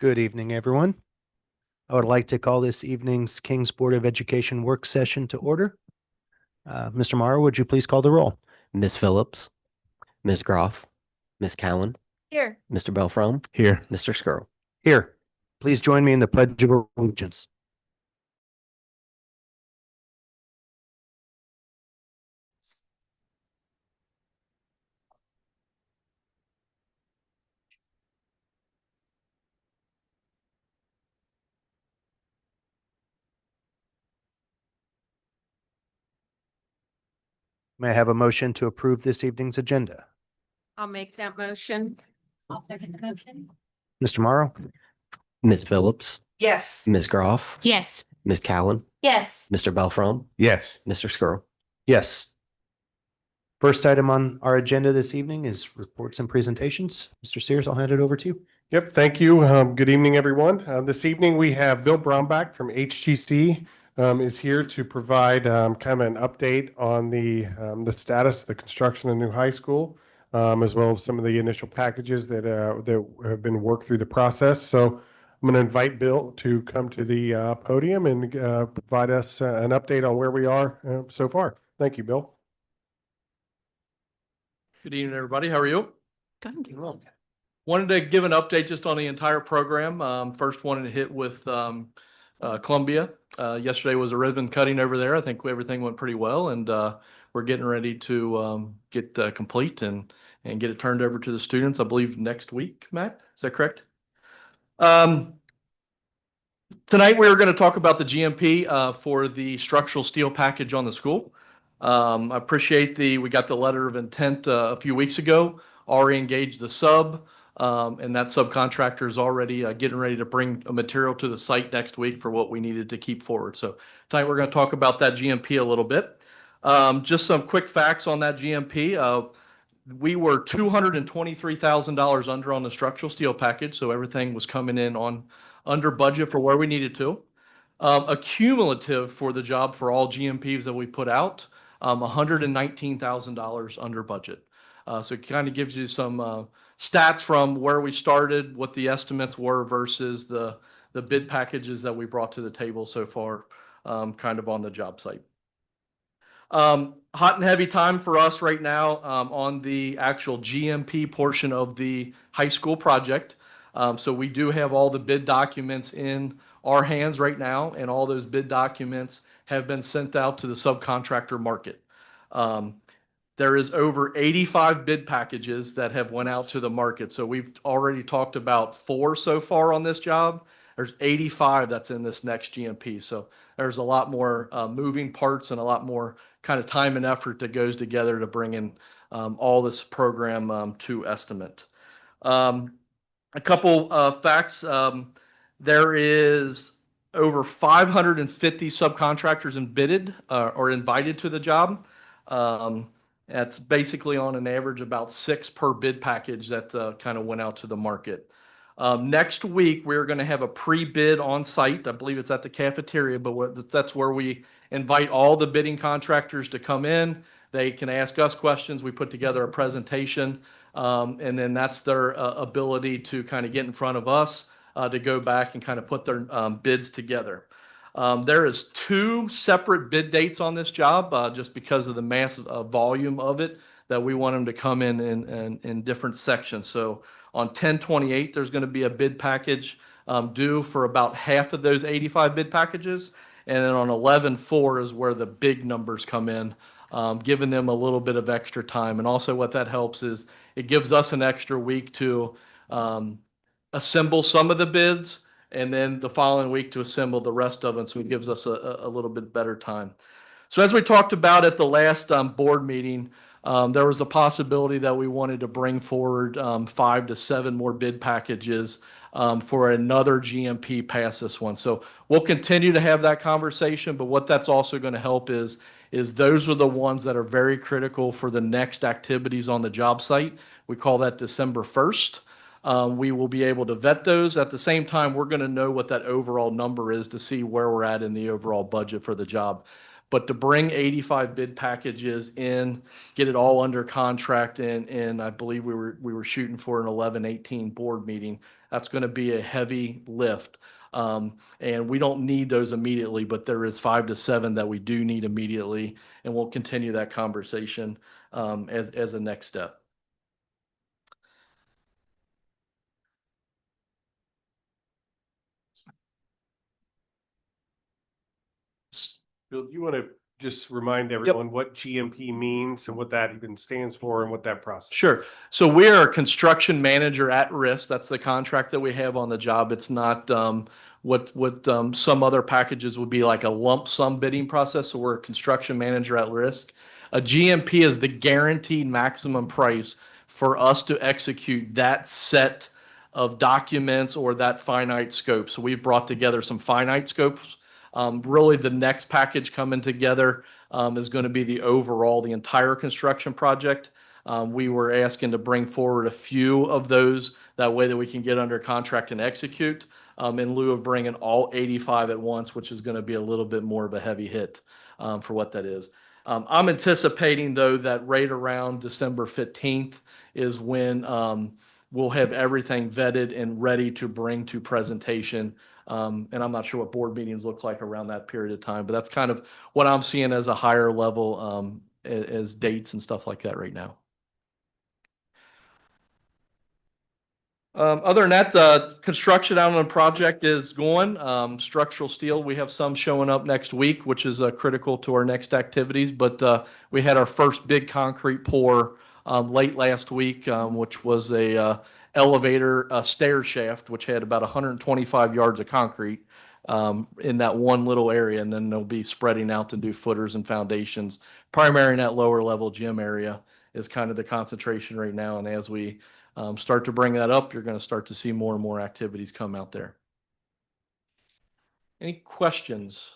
Good evening, everyone. I would like to call this evening's King's Board of Education work session to order. Mr. Morrow, would you please call the roll? Ms. Phillips, Ms. Groff, Ms. Cowan, Here. Mr. Belfrom, Here. Mr. Skrull. Here. Please join me in the Pledge of Allegiance. May I have a motion to approve this evening's agenda? I'll make that motion. I'll second the motion. Mr. Morrow? Ms. Phillips, Yes. Ms. Groff, Yes. Ms. Cowan, Yes. Mr. Belfrom, Yes. Mr. Skrull. Yes. First item on our agenda this evening is reports and presentations. Mr. Sears, I'll hand it over to you. Yep, thank you. Good evening, everyone. This evening, we have Bill Brownback from HGC is here to provide kind of an update on the status of the construction of the new high school, as well as some of the initial packages that have been worked through the process. So I'm going to invite Bill to come to the podium and provide us an update on where we are so far. Thank you, Bill. Good evening, everybody. How are you? Good. Wanted to give an update just on the entire program. First wanted to hit with Columbia. Yesterday was a ribbon cutting over there. I think everything went pretty well, and we're getting ready to get complete and get it turned over to the students, I believe, next week. Matt, is that correct? Tonight we are going to talk about the GMP for the structural steel package on the school. I appreciate we got the letter of intent a few weeks ago, already engaged the sub, and that subcontractor is already getting ready to bring a material to the site next week for what we needed to keep forward. So tonight we're going to talk about that GMP a little bit. Just some quick facts on that GMP. We were $223,000 under on the structural steel package, so everything was coming in on under budget for where we needed to. A cumulative for the job for all GMPs that we put out, $119,000 under budget. So it kind of gives you some stats from where we started, what the estimates were versus the bid packages that we brought to the table so far, kind of on the job site. Hot and heavy time for us right now on the actual GMP portion of the high school project. So we do have all the bid documents in our hands right now, and all those bid documents have been sent out to the subcontractor market. There is over 85 bid packages that have went out to the market. So we've already talked about 4 so far on this job. There's 85 that's in this next GMP. So there's a lot more moving parts and a lot more kind of time and effort that goes together to bring in all this program to estimate. A couple facts. There is over 550 subcontractors bidded or invited to the job. That's basically on an average about 6 per bid package that kind of went out to the market. Next week, we're going to have a pre-bid on site. I believe it's at the cafeteria, but that's where we invite all the bidding contractors to come in. They can ask us questions. We put together a presentation, and then that's their ability to kind of get in front of us to go back and kind of put their bids together. There is 2 separate bid dates on this job just because of the massive volume of it that we want them to come in different sections. So on 10/28, there's going to be a bid package due for about half of those 85 bid packages. And then on 11/4 is where the big numbers come in, giving them a little bit of extra time. And also what that helps is it gives us an extra week to assemble some of the bids, and then the following week to assemble the rest of it. So it gives us a little bit better time. So as we talked about at the last board meeting, there was a possibility that we wanted to bring forward 5 to 7 more bid packages for another GMP past this one. So we'll continue to have that conversation, but what that's also going to help is those are the ones that are very critical for the next activities on the job site. We call that December 1st. We will be able to vet those. At the same time, we're going to know what that overall number is to see where we're at in the overall budget for the job. But to bring 85 bid packages in, get it all under contract, and I believe we were shooting for an 11/18 board meeting. That's going to be a heavy lift. And we don't need those immediately, but there is 5 to 7 that we do need immediately, and we'll continue that conversation as a next step. Bill, do you want to just remind everyone what GMP means and what that even stands for and what that process is? Sure. So we're a construction manager at risk. That's the contract that we have on the job. It's not what some other packages would be like a lump sum bidding process. So we're a construction manager at risk. A GMP is the guaranteed maximum price for us to execute that set of documents or that finite scope. So we've brought together some finite scopes. Really, the next package coming together is going to be the entire construction project. We were asking to bring forward a few of those. That way that we can get under contract and execute in lieu of bringing all 85 at once, which is going to be a little bit more of a heavy hit for what that is. I'm anticipating, though, that right around December 15th is when we'll have everything vetted and ready to bring to presentation. And I'm not sure what board meetings look like around that period of time, but that's kind of what I'm seeing as a higher level as dates and stuff like that right now. Other than that, the construction out on the project is going. Structural steel, we have some showing up next week, which is critical to our next activities. But we had our first big concrete pour late last week, which was a elevator stair shaft, which had about 125 yards of concrete in that one little area. And then they'll be spreading out to do footers and foundations. Primary in that lower level gym area is kind of the concentration right now. And as we start to bring that up, you're going to start to see more and more activities come out there. Any questions?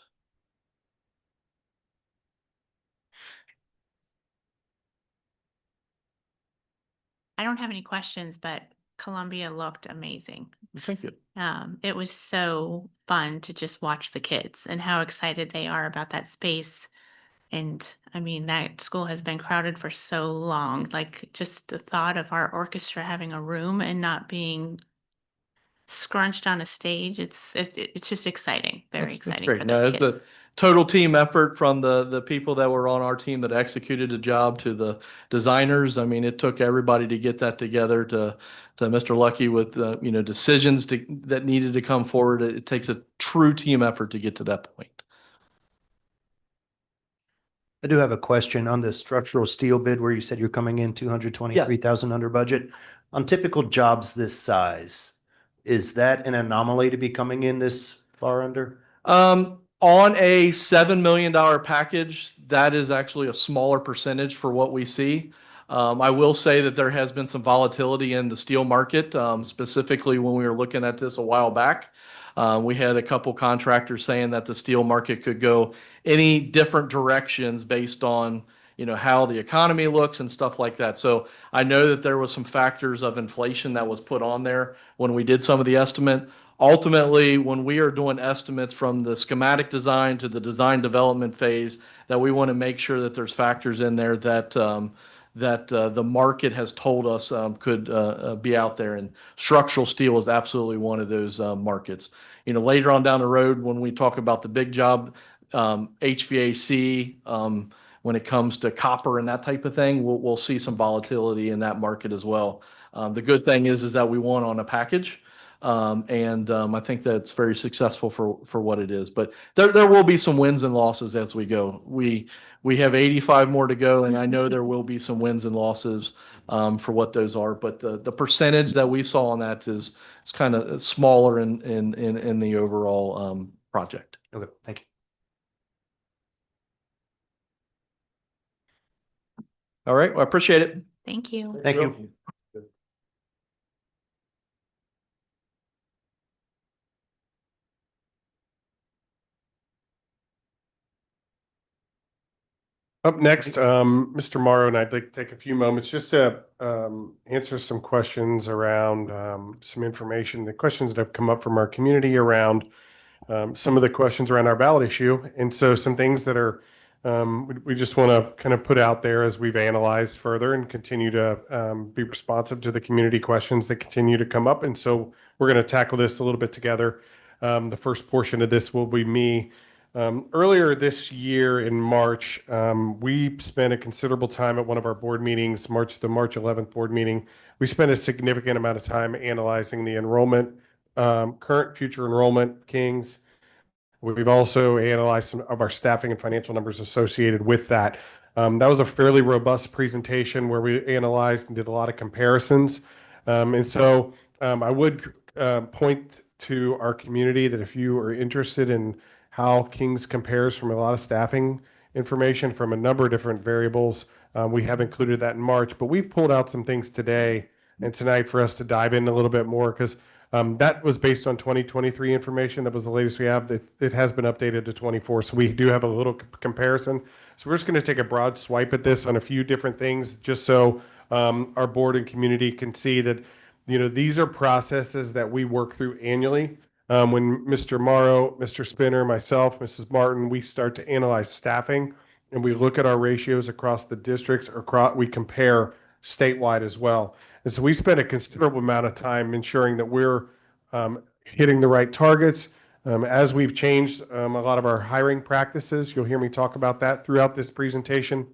I don't have any questions, but Columbia looked amazing. Thank you. It was so fun to just watch the kids and how excited they are about that space. And I mean, that school has been crowded for so long. Like, just the thought of our orchestra having a room and not being scrunched on a stage, it's just exciting. Very That's exciting great. for No, the it's kids. a total team effort from the people that were on our team that executed the job to the designers. I mean, it took everybody to get that together to Mr. Lucky with decisions that needed to come forward. It takes a true team effort to get to that point. I do have a question on the structural steel bid where you said you're coming in 223,000 under budget. On typical jobs this size, is that an anomaly to be coming in this far under? On a $7 million package, that is actually a smaller percentage for what we see. I will say that there has been some volatility in the steel market, specifically when we were looking at this a while back. We had a couple contractors saying that the steel market could go any different directions based on how the economy looks and stuff like that. So I know that there was some factors of inflation that was put on there when we did some of the estimate. Ultimately, when we are doing estimates from the schematic design to the design development phase, that we want to make sure that there's factors in there that the market has told us could be out there. And structural steel is absolutely one of those markets. Later on down the road, when we talk about the big job, HVAC, when it comes to copper and that type of thing, we'll see some volatility in that market as well. The good thing is that we won on a package. And I think that it's very successful for what it is. But there will be some wins and losses as we go. We have 85 more to go, and I know there will be some wins and losses for what those are. But the percentage that we saw on that is kind of smaller in the overall project. Okay, thank you. All right, well, I appreciate it. Thank you. Thank you. Up next, Mr. Morrow, and I'd like to take a few moments just to answer some questions around some information, the questions that have come up from our community around some of the questions around our ballot issue. And so some things that are We just want to kind of put out there as we've analyzed further and continue to be responsive to the community questions that continue to come up. And so we're going to tackle this a little bit together. The first portion of this will be me. Earlier this year in March, we spent a considerable time at one of our board meetings, the March 11th board meeting. We spent a significant amount of time analyzing the enrollment, current, future enrollment, Kings. We've also analyzed some of our staffing and financial numbers associated with that. That was a fairly robust presentation where we analyzed and did a lot of comparisons. And so I would point to our community that if you are interested in how Kings compares from a lot of staffing information from a number of different variables, we have included that in March, but we've pulled out some things today and tonight for us to dive in a little bit more because that was based on 2023 information. That was the latest we have. It has been updated to 24. So we do have a little comparison. So we're just going to take a broad swipe at this on a few different things, just so our board and community can see that, you know, these are processes that we work through annually. When Mr. Morrow, Mr. Spinner, myself, Mrs. Martin, we start to analyze staffing and we look at our ratios across the districts, we compare statewide as well. And so we spend a considerable amount of time ensuring that we're hitting the right targets. As we've changed a lot of our hiring practices, you'll hear me talk about that throughout this presentation,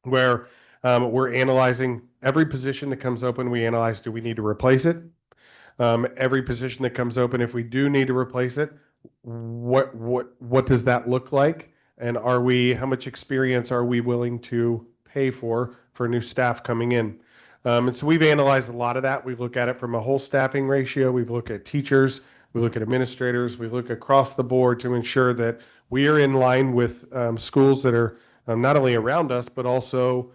where we're analyzing every position that comes open. We analyze, do we need to replace it? Every position that comes open, if we do need to replace it, what does that look like? And how much experience are we willing to pay for new staff coming in? And so we've analyzed a lot of that. We look at it from a whole staffing ratio. We've looked at teachers, we look at administrators, we look across the board to ensure that we are in line with schools that are not only around us, but also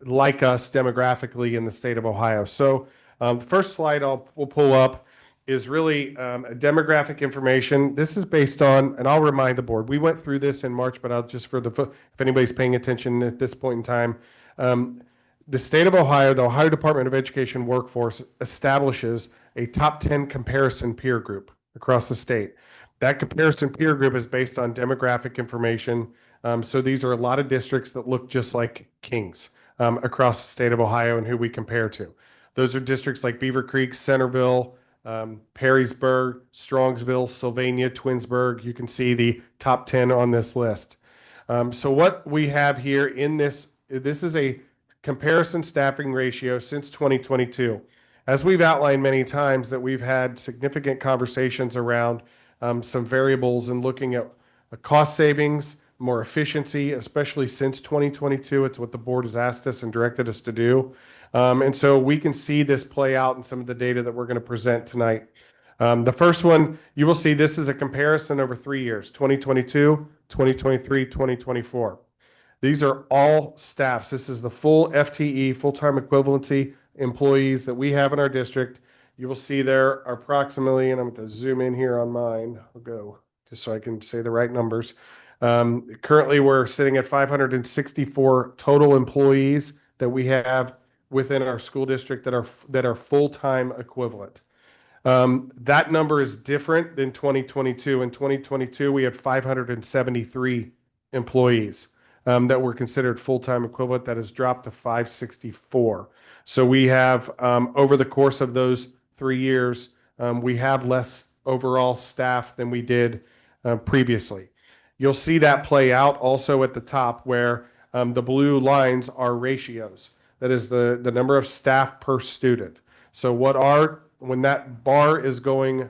like us demographically in the state of Ohio. So the first slide we'll pull up is really demographic information. This is based on, and I'll remind the board, we went through this in March, but I'll just if anybody's paying attention at this point in time, the state of Ohio, the Ohio Department of Education workforce establishes a top 10 comparison peer group across the state. That comparison peer group is based on demographic information. So these are a lot of districts that look just like Kings across the state of Ohio and who we compare to. Those are districts like Beaver Creek, Centerville, Perrysburg, Strongsville, Sylvania, Twinsburg. You can see the top 10 on this list. So what we have here in this is a comparison staffing ratio since 2022. As we've outlined many times that we've had significant conversations around some variables and looking at cost savings, more efficiency, especially since 2022. It's what the board has asked us and directed us to do. And so we can see this play out in some of the data that we're going to present tonight. The first one, you will see this is a comparison over 3 years, 2022, 2023, 2024. These are all staffs. This is the full FTE, full-time equivalency employees that we have in our district. You will see there are approximately, and I'm going to zoom in here on mine. I'll go just so I can say the right numbers. Currently, we're sitting at 564 total employees that we have within our school district that are full-time equivalent. That number is different than 2022. In 2022, we had 573 employees that were considered full-time equivalent. That has dropped to 564. So we have, over the course of those 3 years, we have less overall staff than we did previously. You'll see that play out also at the top where the blue lines are ratios. That is the number of staff per student. So when that bar is going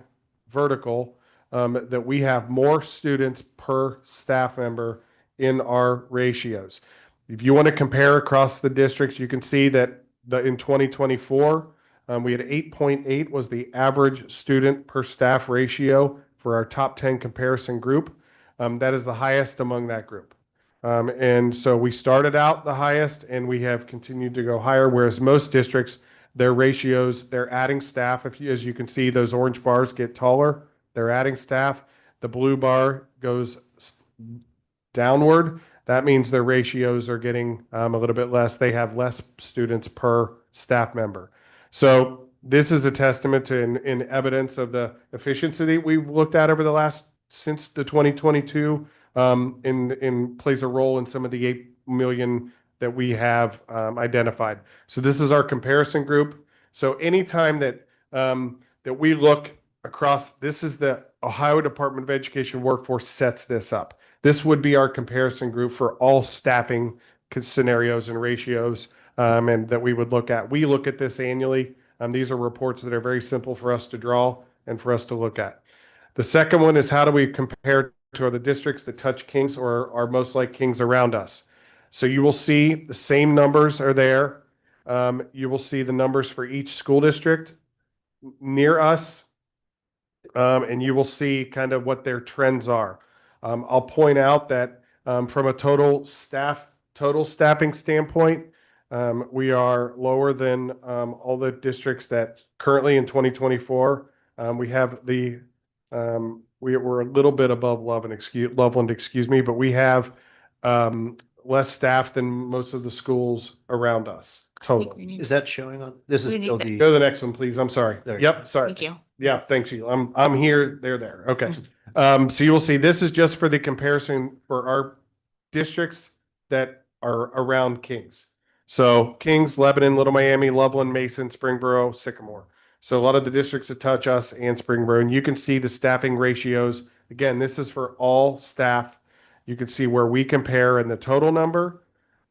vertical, that we have more students per staff member in our ratios. If you want to compare across the districts, you can see that in 2024, we had 8.8 was the average student per staff ratio for our top 10 comparison group. That is the highest among that group. And so we started out the highest and we have continued to go higher, whereas most districts, their ratios, they're adding staff. As you can see, those orange bars get taller. They're adding staff. The blue bar goes downward. That means their ratios are getting a little bit less. They have less students per staff member. So this is a testament to in evidence of the efficiency that we've looked at over the since the 2022 plays a role in some of the 8 million that we have identified. So this is our comparison group. So anytime that we look across, this is the Ohio Department of Education workforce sets this up. This would be our comparison group for all staffing scenarios and ratios, and that we would look at. We look at this annually. These are reports that are very simple for us to draw and for us to look at. The second one is how do we compare to other districts that touch Kings or are most like Kings around us. So you will see the same numbers are there. You will see the numbers for each school district near us, and you will see kind of what their trends are. I'll point out that from a total staffing standpoint, we are lower than all the districts that currently in 2024 we have the we're a little bit above Loveland, excuse me, but we have less staff than most of the schools around us total. Is that showing on, this is We need still to- the, Go to the next one, please. I'm sorry. There you Yep, sorry. Thank you. Yeah, thanks you. I'm here, they're there. Okay. So you will see this is just for the comparison for our districts that are around Kings. So Kings, Lebanon, Little Miami, Loveland, Mason, Springboro, Sycamore. So a lot of the districts that touch us and Springboro, and you can see the staffing ratios. Again, this is for all staff. You can see where we compare in the total number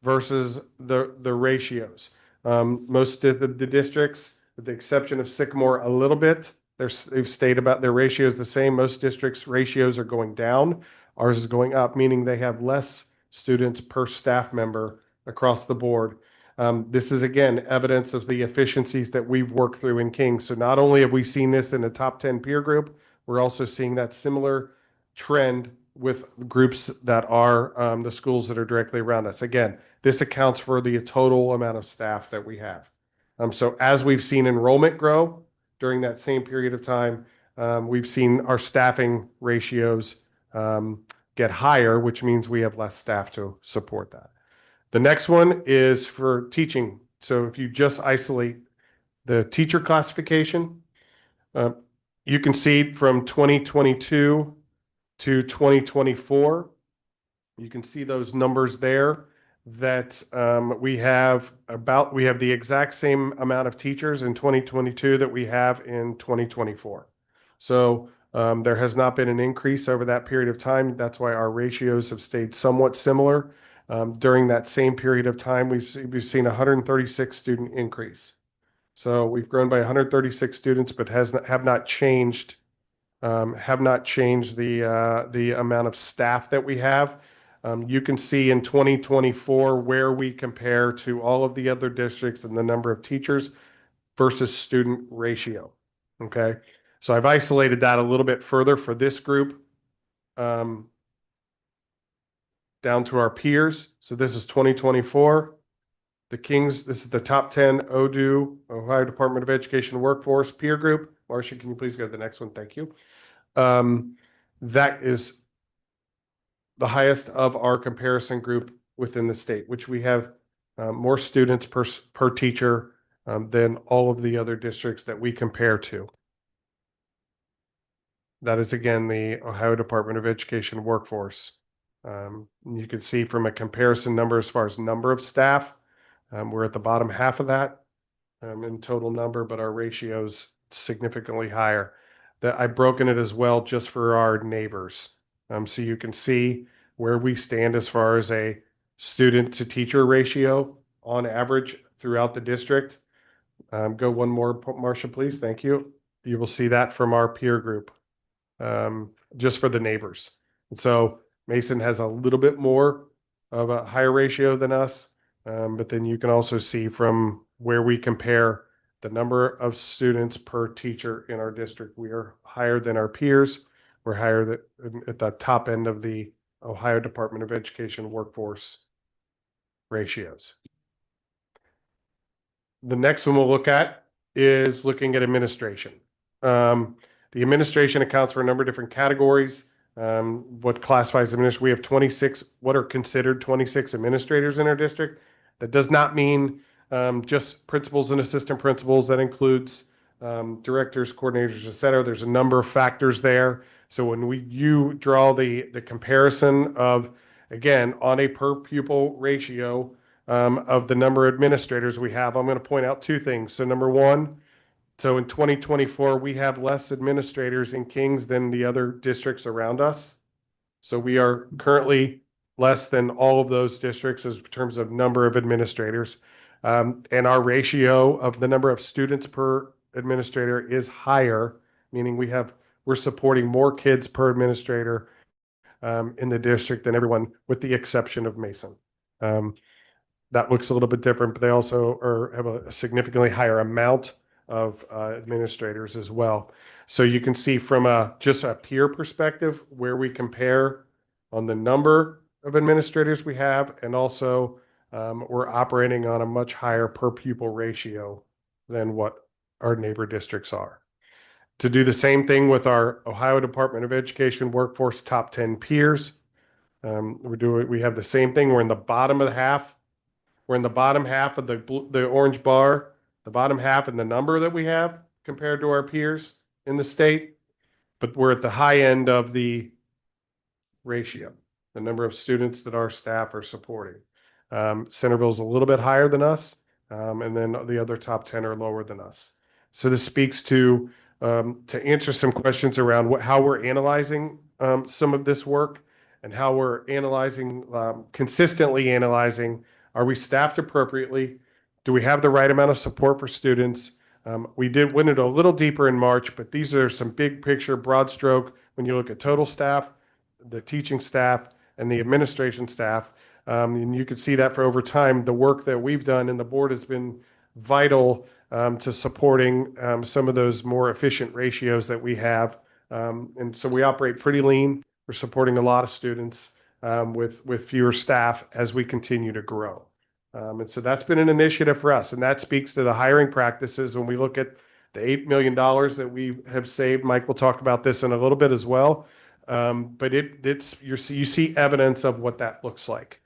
versus the ratios. Most of the districts, with the exception of Sycamore a little bit, they've stayed about their ratios the same. Most districts' ratios are going down. Ours is going up, meaning they have less students per staff member across the board. This is, again, evidence of the efficiencies that we've worked through in Kings. So not only have we seen this in the top 10 peer group, we're also seeing that similar trend with groups that are the schools that are directly around us. Again, this accounts for the total amount of staff that we have. So as we've seen enrollment grow during that same period of time, we've seen our staffing ratios get higher, which means we have less staff to support that. The next one is for teaching. So if you just isolate the teacher classification, you can see from 2022 to 2024, you can see those numbers there that we have the exact same amount of teachers in 2022 that we have in 2024. So there has not been an increase over that period of time. That's why our ratios have stayed somewhat similar. During that same period of time, we've seen 136 student increase. So we've grown by 136 students, but have not changed the amount of staff that we have. You can see in 2024 where we compare to all of the other districts and the number of teachers versus student ratio. Okay, so I've isolated that a little bit further for this group. Down to our peers. So this is 2024. The Kings, this is the top 10 ODU, Ohio Department of Education workforce peer group. Marcia, can you please go to the next one? Thank you. That is the highest of our comparison group within the state, which we have more students per teacher than all of the other districts that we compare to. That is, again, the Ohio Department of Education workforce. You can see from a comparison number as far as number of staff, we're at the bottom half of that in total number, but our ratio's significantly higher. That I've broken it as well just for our neighbors. So you can see where we stand as far as a student to teacher ratio on average throughout the district. Go one more, Marcia, please. Thank you. You will see that from our peer group, just for the neighbors. And so Mason has a little bit more of a higher ratio than us, but then you can also see from where we compare the number of students per teacher in our district. We are higher than our peers. We're higher at the top end of the Ohio Department of Education workforce ratios. The next one we'll look at is looking at administration. The administration accounts for a number of different categories. What classifies administration? We have 26, what are considered 26 administrators in our district. That does not mean just principals and assistant principals. That includes directors, coordinators, et cetera. There's a number of factors there. So when you draw the comparison of, again, on a per pupil ratio of the number of administrators we have, I'm going to point out two things. So number one, so in 2024, we have less administrators in Kings than the other districts around us. So we are currently less than all of those districts in terms of number of administrators. And our ratio of the number of students per administrator is higher, meaning we're supporting more kids per administrator in the district than everyone, with the exception of Mason. That looks a little bit different, but they also have a significantly higher amount of administrators as well. So you can see from just a peer perspective where we compare on the number of administrators we have, and also we're operating on a much higher per pupil ratio than what our neighbor districts are. To do the same thing with our Ohio Department of Education workforce top 10 peers, we have the same thing. We're in the bottom of the half. We're in the bottom half of the orange bar, the bottom half and the number that we have compared to our peers in the state, but we're at the high end of the ratio, the number of students that our staff are supporting. Centerville's a little bit higher than us, and then the other top 10 are lower than us. So this speaks to answer some questions around how we're analyzing some of this work, and how we're consistently analyzing, are we staffed appropriately? Do we have the right amount of support for students? We went into a little deeper in March, but these are some big picture, broad stroke, when you look at total staff, the teaching staff, and the administration staff. And you can see that for over time, the work that we've done and the board has been vital to supporting some of those more efficient ratios that we have. And so we operate pretty lean. We're supporting a lot of students with fewer staff as we continue to grow. And so that's been an initiative for us, and that speaks to the hiring practices. When we look at the $8 million that we have saved, Mike will talk about this in a little bit as well. But you see evidence of what that looks like.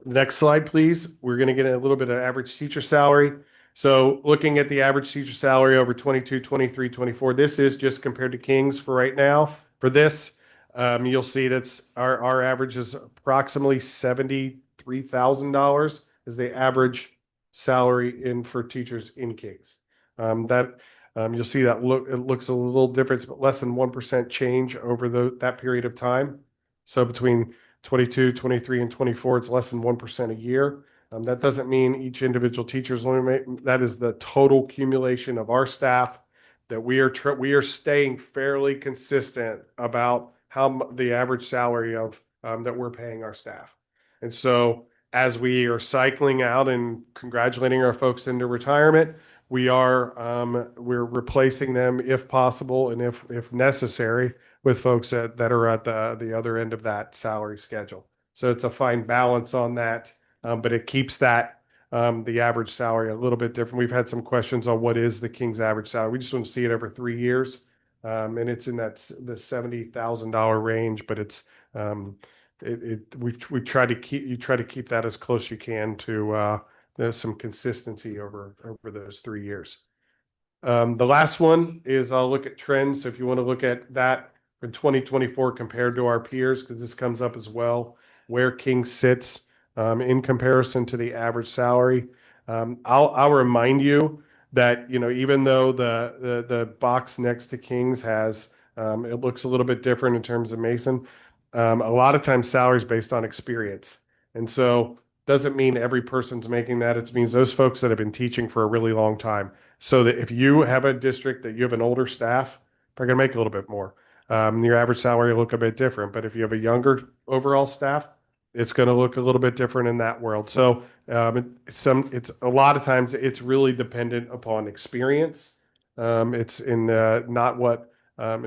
Next slide, please. We're going to get a little bit of average teacher salary. So looking at the average teacher salary over 22, 23, 24, this is just compared to Kings for right now. For this, you'll see that's our average is approximately $73,000 is the average salary for teachers in Kings. You'll see that it looks a little different, but less than 1% change over that period of time. So between 22, 23, and 24, it's less than 1% a year. That doesn't mean each individual teacher is only that is the total accumulation of our staff, that we are staying fairly consistent about how the average salary of that we're paying our staff. And so as we are cycling out and congratulating our folks into retirement, we're replacing them if possible and if necessary with folks that are at the other end of that salary schedule. So it's a fine balance on that, but it keeps the average salary a little bit different. We've had some questions on what is the King's average salary. We just want to see it over 3 years, and it's in the $70,000 range. But it's we try to keep that as close as you can to there's some consistency over those 3 years. The last one is I'll look at trends. So if you want to look at that for 2024 compared to our peers, because this comes up as well, where King sits in comparison to the average salary. I'll remind you that, even though the box next to King's has it looks a little bit different in terms of Mason, a lot of times salary is based on experience, and so doesn't mean every person's making that. It means those folks that have been teaching for a really long time. So that if you have a district that you have an older staff, they're going to make a little bit more. Your average salary will look a bit different. But if you have a younger overall staff, it's going to look a little bit different in that world. So it's a lot of times it's really dependent upon experience. It's in not what.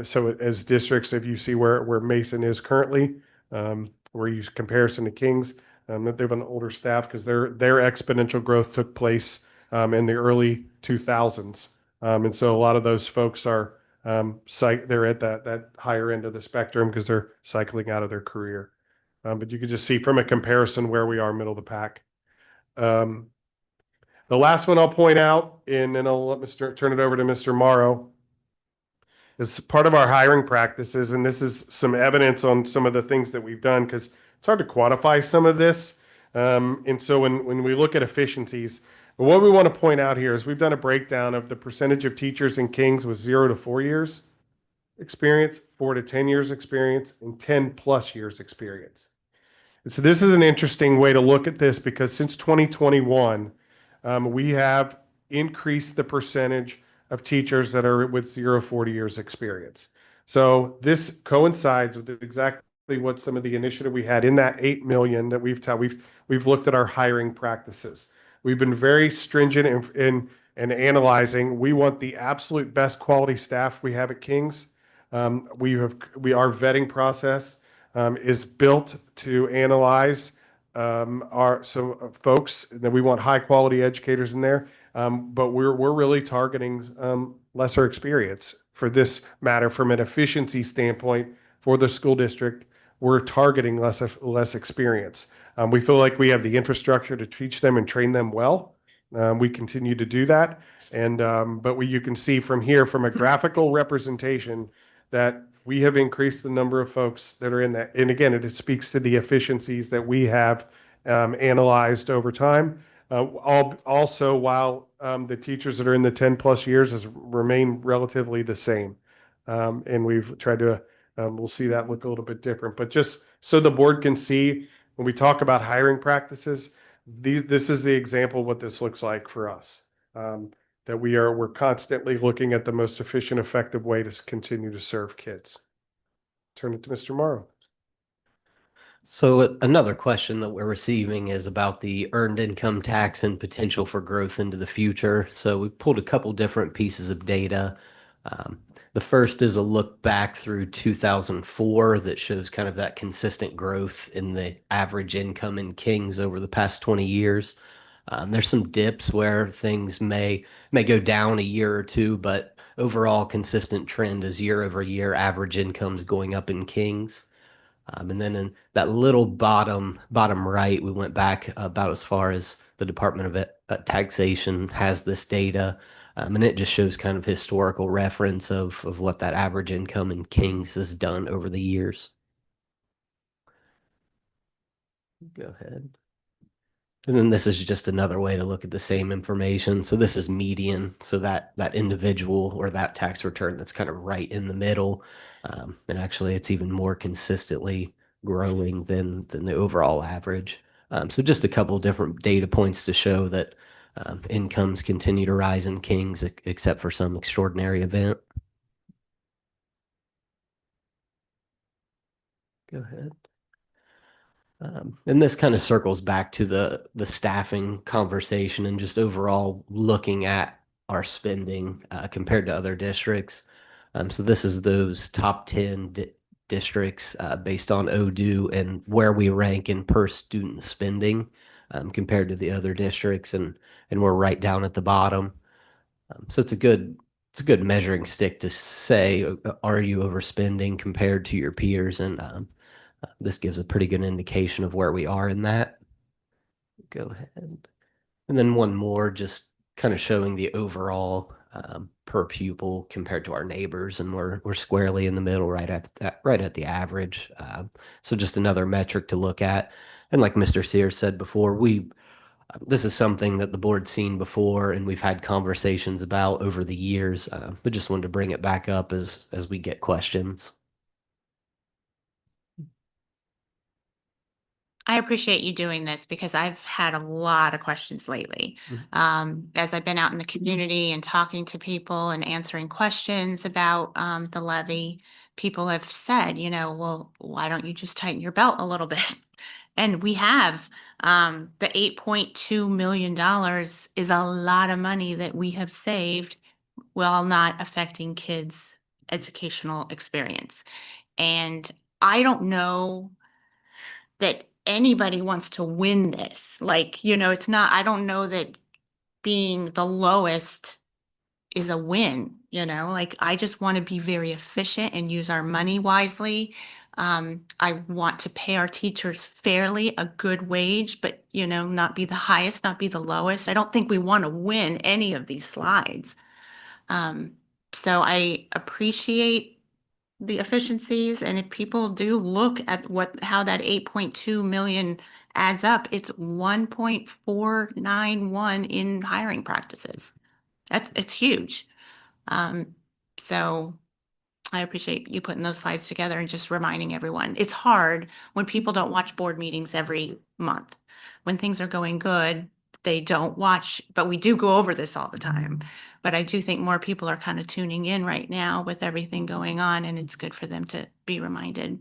So as districts, if you see where Mason is currently, where you comparison to Kings, that they have an older staff because their exponential growth took place in the early 2000s, and so a lot of those folks are they're at that higher end of the spectrum because they're cycling out of their career. But you can just see from a comparison where we are middle of the pack. The last one I'll point out, and then I'll turn it over to Mr. Morrow, as part of our hiring practices, and this is some evidence on some of the things that we've done, because it's hard to quantify some of this. And so when we look at efficiencies, what we want to point out here is we've done a breakdown of the percentage of teachers in Kings with 0 to 4 years experience, 4 to 10 years experience, and 10 plus years experience. And so this is an interesting way to look at this, because since 2021, we have increased the percentage of teachers that are with 0 to 40 years experience. So this coincides with exactly what some of the initiative we had in that 8 million that we've looked at our hiring practices. We've been very stringent in analyzing. We want the absolute best quality staff we have at Kings. Our vetting process is built to analyze folks that we want high quality educators in there. But we're really targeting lesser experience for this matter. From an efficiency standpoint for the school district, we're targeting less experience. We feel like we have the infrastructure to teach them and train them well. We continue to do that. But you can see from here, from a graphical representation, that we have increased the number of folks that are in that. And again, it speaks to the efficiencies that we have analyzed over time. Also, while the teachers that are in the 10 plus years has remained relatively the same. And we've tried to, we'll see that look a little bit different. But just so the board can see, when we talk about hiring practices, this is the example of what this looks like for us. That we're constantly looking at the most efficient, effective way to continue to serve kids. Turn it to Mr. Morrow. So another question that we're receiving is about the earned income tax and potential for growth into the future. So we pulled a couple different pieces of data. The first is a look back through 2004 that shows kind of that consistent growth in the average income in Kings over the past 20 years. There's some dips where things may go down a year or two, but overall consistent trend is year over year average incomes going up in Kings. And then in that little bottom right, we went back about as far as the Department of Taxation has this data. And it just shows kind of historical reference of what that average income in Kings has done over the years. Go ahead. And then this is just another way to look at the same information. So this is median. So that individual or that tax return that's kind of right in the middle. And actually it's even more consistently growing than the overall average. So just a couple different data points to show that incomes continue to rise in Kings, except for some extraordinary event. Go ahead. And this kind of circles back to the staffing conversation and just overall looking at our spending compared to other districts. So this is those top 10 districts based on ODU and where we rank in per student spending compared to the other districts, and we're right down at the bottom. So it's a good measuring stick to say, are you overspending compared to your peers? And this gives a pretty good indication of where we are in that. Go ahead. And then one more, just kind of showing the overall per pupil compared to our neighbors, and we're squarely in the middle, right at the average. So just another metric to look at. And like Mr. Sears said before, this is something that the board's seen before, and we've had conversations about over the years, but just wanted to bring it back up as we get questions. I appreciate you doing this because I've had a lot of questions lately. As I've been out in the community and talking to people and answering questions about the levy, people have said, well, why don't you just tighten your belt a little bit? And we have. The $8.2 million is a lot of money that we have saved while not affecting kids' educational experience. And I don't know that anybody wants to win this. It's not, I don't know that being the lowest is a win, I just want to be very efficient and use our money wisely. I want to pay our teachers fairly, a good wage, but, not be the highest, not be the lowest. I don't think we want to win any of these slides. So I appreciate the efficiencies, and if people do look at how that 8.2 million adds up, it's 1.491 in hiring practices. It's huge. So I appreciate you putting those slides together and just reminding everyone. It's hard when people don't watch board meetings every month. When things are going good, they don't watch, but we do go over this all the time. But I do think more people are kind of tuning in right now with everything going on, and it's good for them to be reminded.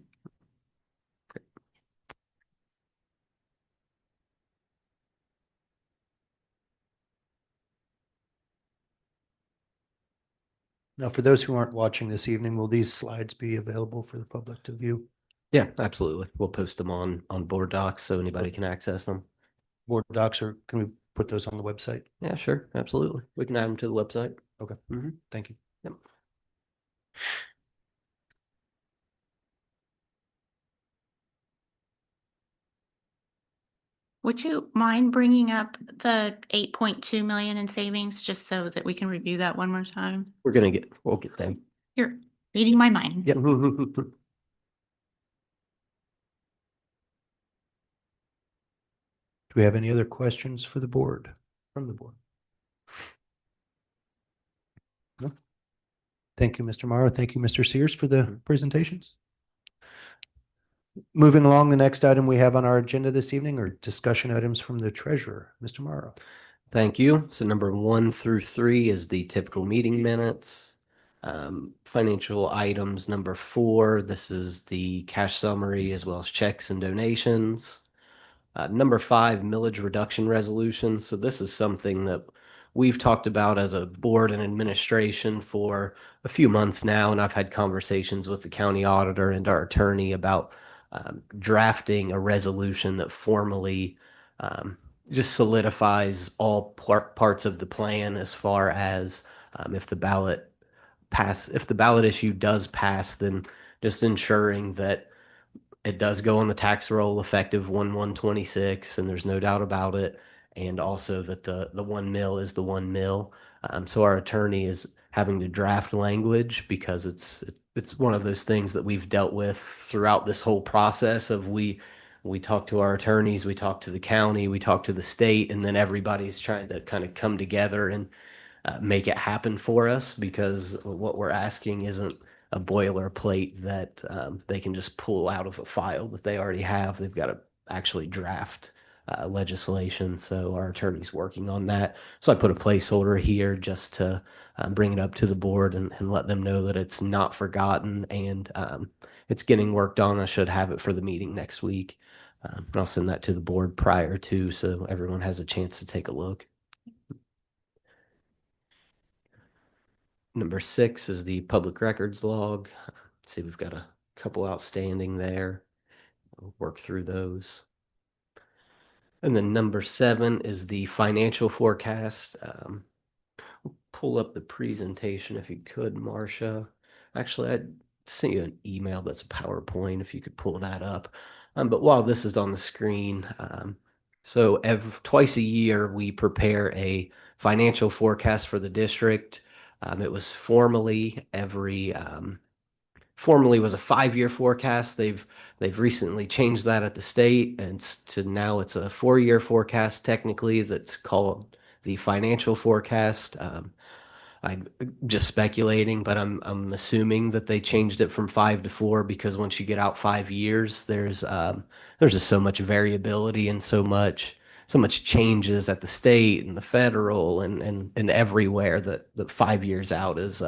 Now, for those who aren't watching this evening, will these slides be available for the public to view? Yeah, absolutely. We'll post them on board docs so anybody can access them. Board docs, or can we put those on the website? Yeah, sure. Absolutely. We can add them to the website. Okay, Mhm. thank you. Yep. Would you mind bringing up the 8.2 million in savings just so that we can review that one more time? We'll get them. You're reading my mind. Yep. Do we have any other questions for the board, from the board? No? Thank you, Mr. Morrow. Thank you, Mr. Sears, for the presentations. Moving along, the next item we have on our agenda this evening are discussion items from the treasurer, Mr. Morrow. Thank you. So number 1 through 3 is the typical meeting minutes. Financial items number 4, this is the cash summary as well as checks and donations. Number 5, millage reduction resolution. So this is something that we've talked about as a board and administration for a few months now, and I've had conversations with the county auditor and our attorney about drafting a resolution that formally just solidifies all parts of the plan as far as if the ballot issue does pass, then just ensuring that it does go on the tax roll effective 1/1/26, and there's no doubt about it. And also that the 1 mil is the 1 mil. So our attorney is having to draft language because it's one of those things that we've dealt with throughout this whole process of we talk to our attorneys, we talk to the county, we talk to the state, and then everybody's trying to kind of come together and make it happen for us, because what we're asking isn't a boilerplate that they can just pull out of a file that they already have. They've got to actually draft legislation. So our attorney's working on that. So I put a placeholder here just to bring it up to the board and let them know that it's not forgotten, and it's getting worked on. I should have it for the meeting next week. And I'll send that to the board prior to, so everyone has a chance to take a look. Number 6 is the public records log. See, we've got a couple outstanding there. We'll work through those. And then number 7 is the financial forecast. Pull up the presentation if you could, Marcia. Actually, I sent you an email that's a PowerPoint if you could pull that up. But while this is on the screen, so twice a year we prepare a financial forecast for the district. It was formerly was a 5-year forecast. They've recently changed that at the state, and now it's a 4-year forecast technically that's called the financial forecast. I'm just speculating, but I'm assuming that they changed it from 5 to 4 because once you get out 5 years, there's just so much variability and so much changes at the state and the federal and everywhere that 5 years out is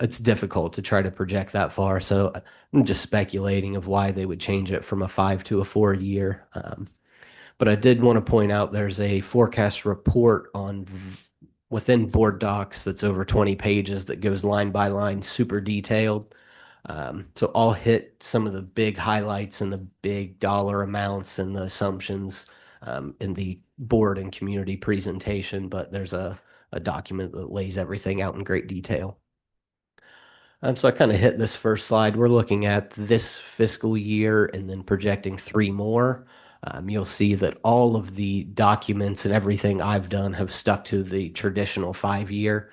it's difficult to try to project that far. So I'm just speculating of why they would change it from a 5 to a 4 year. But I did want to point out there's a forecast report within board docs that's over 20 pages that goes line by line, super detailed. So I'll hit some of the big highlights and the big dollar amounts and the assumptions in the board and community presentation, but there's a document that lays everything out in great detail. So I kind of hit this first slide. We're looking at this fiscal year and then projecting 3 more. You'll see that all of the documents and everything I've done have stuck to the traditional 5-year.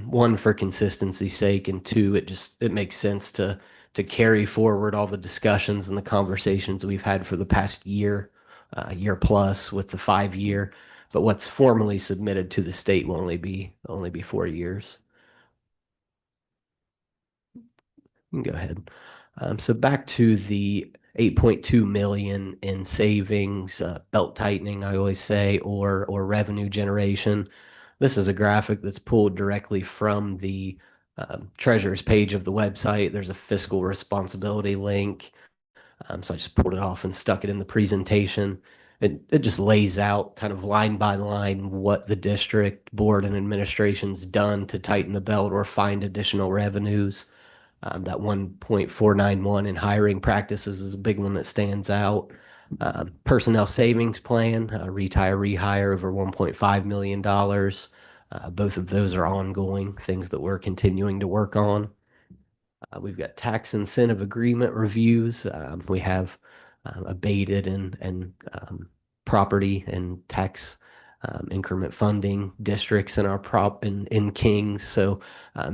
One, for consistency's sake, and two, it makes sense to carry forward all the discussions and the conversations we've had for the past year plus with the 5 year. But what's formally submitted to the state will only be 4 years. You can go ahead. So back to the 8.2 million in savings, belt tightening, I always say, or revenue generation. This is a graphic that's pulled directly from the treasurer's page of the website. There's a fiscal responsibility link. So I just pulled it off and stuck it in the presentation. It just lays out kind of line by line what the district board and administration's done to tighten the belt or find additional revenues. That 1.491 in hiring practices is a big one that stands out. Personnel savings plan, retire, rehire over $1.5 million. Both of those are ongoing things that we're continuing to work on. We've got tax incentive agreement reviews. We have abated and property and tax increment funding districts in our in Kings. So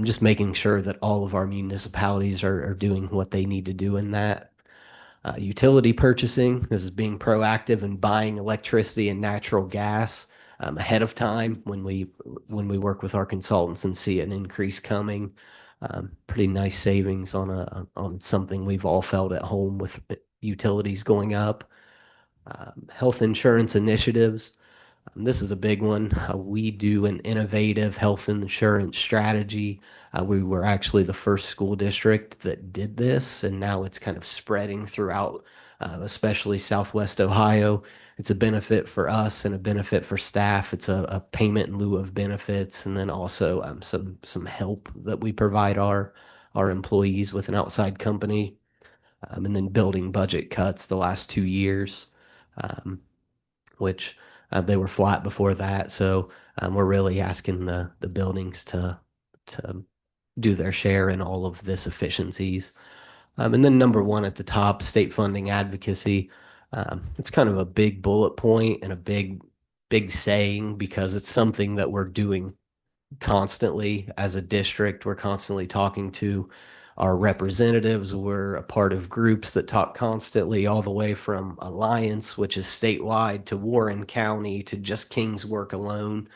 just making sure that all of our municipalities are doing what they need to do in that. Utility purchasing. This is being proactive and buying electricity and natural gas ahead of time when we work with our consultants and see an increase coming. Pretty nice savings on something we've all felt at home with utilities going up. Health insurance initiatives. This is a big one. We do an innovative health insurance strategy. We were actually the first school district that did this, and now it's kind of spreading throughout, especially Southwest Ohio. It's a benefit for us and a benefit for staff. It's a payment in lieu of benefits, and then also some help that we provide our employees with an outside company, and then building budget cuts the last 2 years, which they were flat before that. So we're really asking the buildings to do their share in all of this efficiencies. And then number one at the top, state funding advocacy. It's kind of a big bullet point and a big saying because it's something that we're doing constantly as a district. We're constantly talking to our representatives. We're a part of groups that talk constantly, all the way from Alliance, which is statewide, to Warren County, to just King's work alone.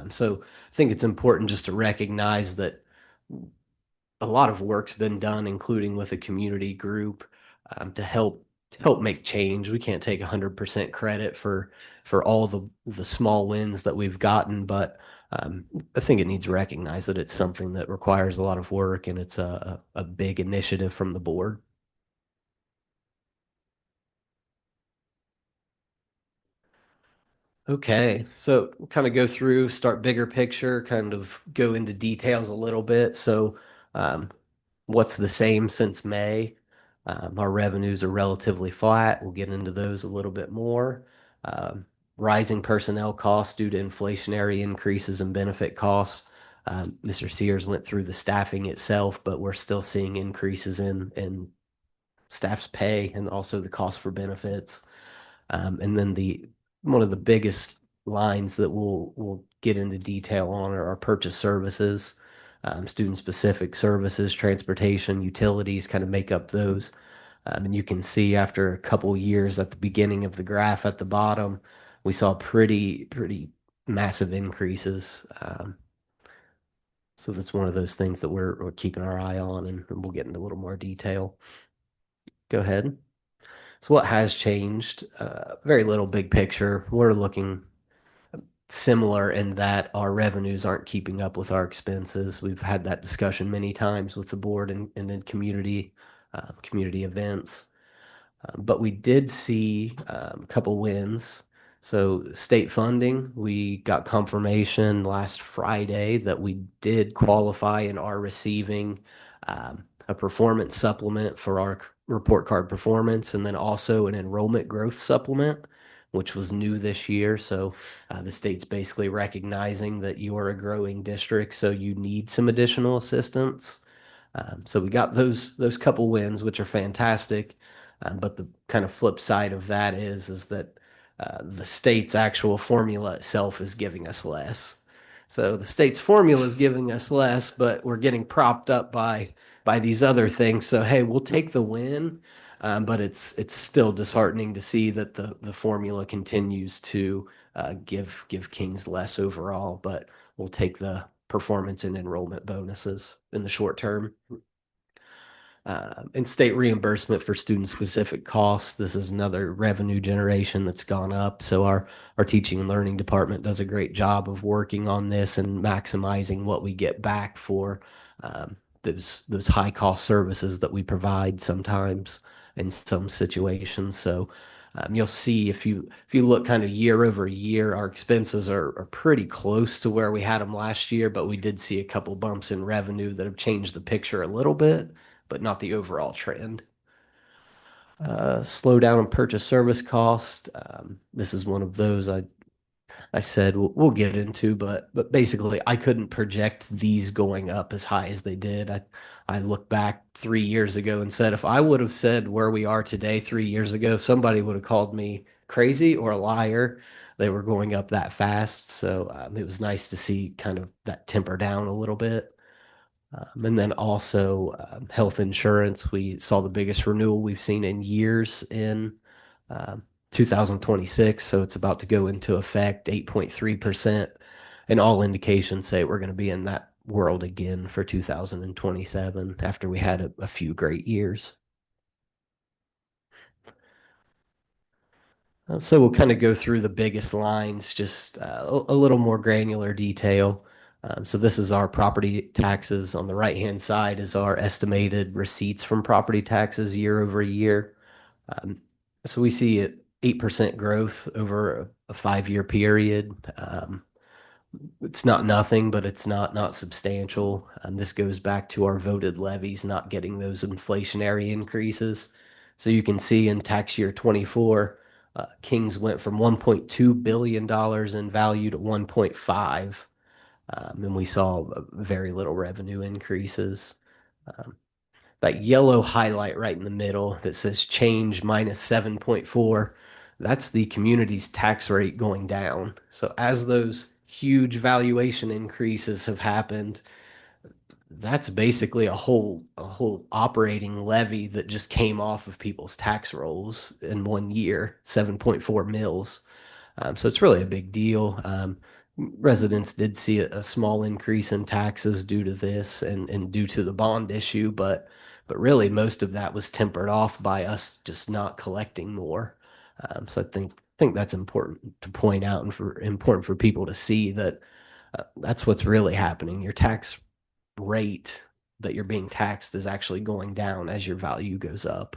So I think it's important just to recognize that a lot of work's been done, including with a community group, to help make change. We can't take 100% credit for all the small wins that we've gotten, but I think it needs to recognize that it's something that requires a lot of work, and it's a big initiative from the board. Okay, so we'll kind of go through, start bigger picture, kind of go into details a little bit. So what's the same since May? Our revenues are relatively flat. We'll get into those a little bit more. Rising personnel costs due to inflationary increases in benefit costs. Mr. Sears went through the staffing itself, but we're still seeing increases in staff's pay and also the cost for benefits. And then one of the biggest lines that we'll get into detail on are our purchase services, student-specific services, transportation, utilities kind of make up those. And you can see after a couple years at the beginning of the graph at the bottom, we saw pretty massive increases. So that's one of those things that we're keeping our eye on, and we'll get into a little more detail. Go ahead. So what has changed? Very little big picture. We're looking similar in that our revenues aren't keeping up with our expenses. We've had that discussion many times with the board and in community events. But we did see a couple wins. So state funding, we got confirmation last Friday that we did qualify and are receiving a performance supplement for our report card performance, and then also an enrollment growth supplement, which was new this year. So the state's basically recognizing that you are a growing district, so you need some additional assistance. So we got those couple wins, which are fantastic. But the kind of flip side of that is that the state's actual formula itself is giving us less. So the state's formula is giving us less, but we're getting propped up by these other things. So hey, we'll take the win, but it's still disheartening to see that the formula continues to give Kings less overall. But we'll take the performance and enrollment bonuses in the short term. And state reimbursement for student-specific costs. This is another revenue generation that's gone up. So our teaching and learning department does a great job of working on this and maximizing what we get back for those high-cost services that we provide sometimes in some situations. So you'll see if you look kind of year over year, our expenses are pretty close to where we had them last year, but we did see a couple bumps in revenue that have changed the picture a little bit, but not the overall trend. Slow down on purchase service cost. This is one of those I said we'll get into, but basically I couldn't project these going up as high as they did. I look back 3 years ago and said if I would have said where we are today 3 years ago, somebody would have called me crazy or a liar. They were going up that fast, so it was nice to see kind of that temper down a little bit. And then also health insurance. We saw the biggest renewal we've seen in years in 2026. So it's about to go into effect, 8.3%. And all indications say we're going to be in that world again for 2027 after we had a few great years. So we'll kind of go through the biggest lines, just a little more granular detail. So this is our property taxes. On the right-hand side is our estimated receipts from property taxes year over year. So we see 8% growth over a 5-year period. It's not nothing, but it's not substantial. This goes back to our voted levies not getting those inflationary increases. So you can see in tax year 24, Kings went from $1.2 billion in value to 1.5. And we saw very little revenue increases. That yellow highlight right in the middle that says change minus 7.4, that's the community's tax rate going down. So as those huge valuation increases have happened, that's basically a whole operating levy that just came off of people's tax rolls in 1 year, 7.4 mils. So it's really a big deal. Residents did see a small increase in taxes due to this and due to the bond issue, but really most of that was tempered off by us just not collecting more. So I think that's important to point out and important for people to see that that's what's really happening. Your tax rate that you're being taxed is actually going down as your value goes up.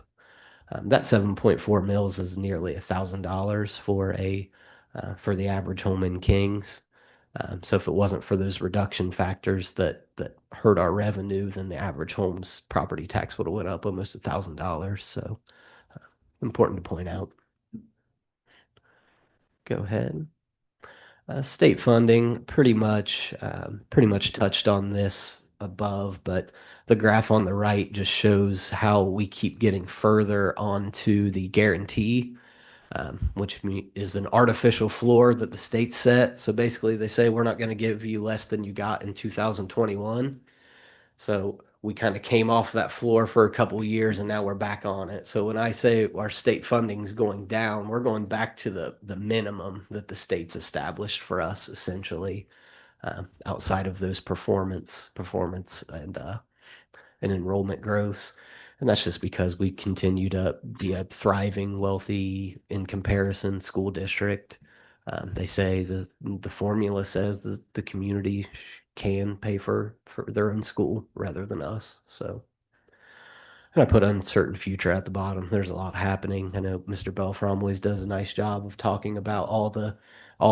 That 7.4 mils is nearly $1,000 for the average home in Kings. So if it wasn't for those reduction factors that hurt our revenue, then the average home's property tax would have went up almost $1,000. So important to point out. Go ahead. State funding, pretty much touched on this above, but the graph on the right just shows how we keep getting further onto the guarantee, which is an artificial floor that the state set. So basically they say, we're not going to give you less than you got in 2021. So we kind of came off that floor for a couple of years and now we're back on it. So when I say our state funding is going down, we're going back to the minimum that the state's established for us, essentially, outside of those performance and enrollment growth. And that's just because we continue to be a thriving, wealthy, in comparison, school district. They say the formula says that the community can pay for their own school rather than us. So, and I put uncertain future at the bottom. There's a lot happening. I know Mr. Belfrom always does a nice job of talking about all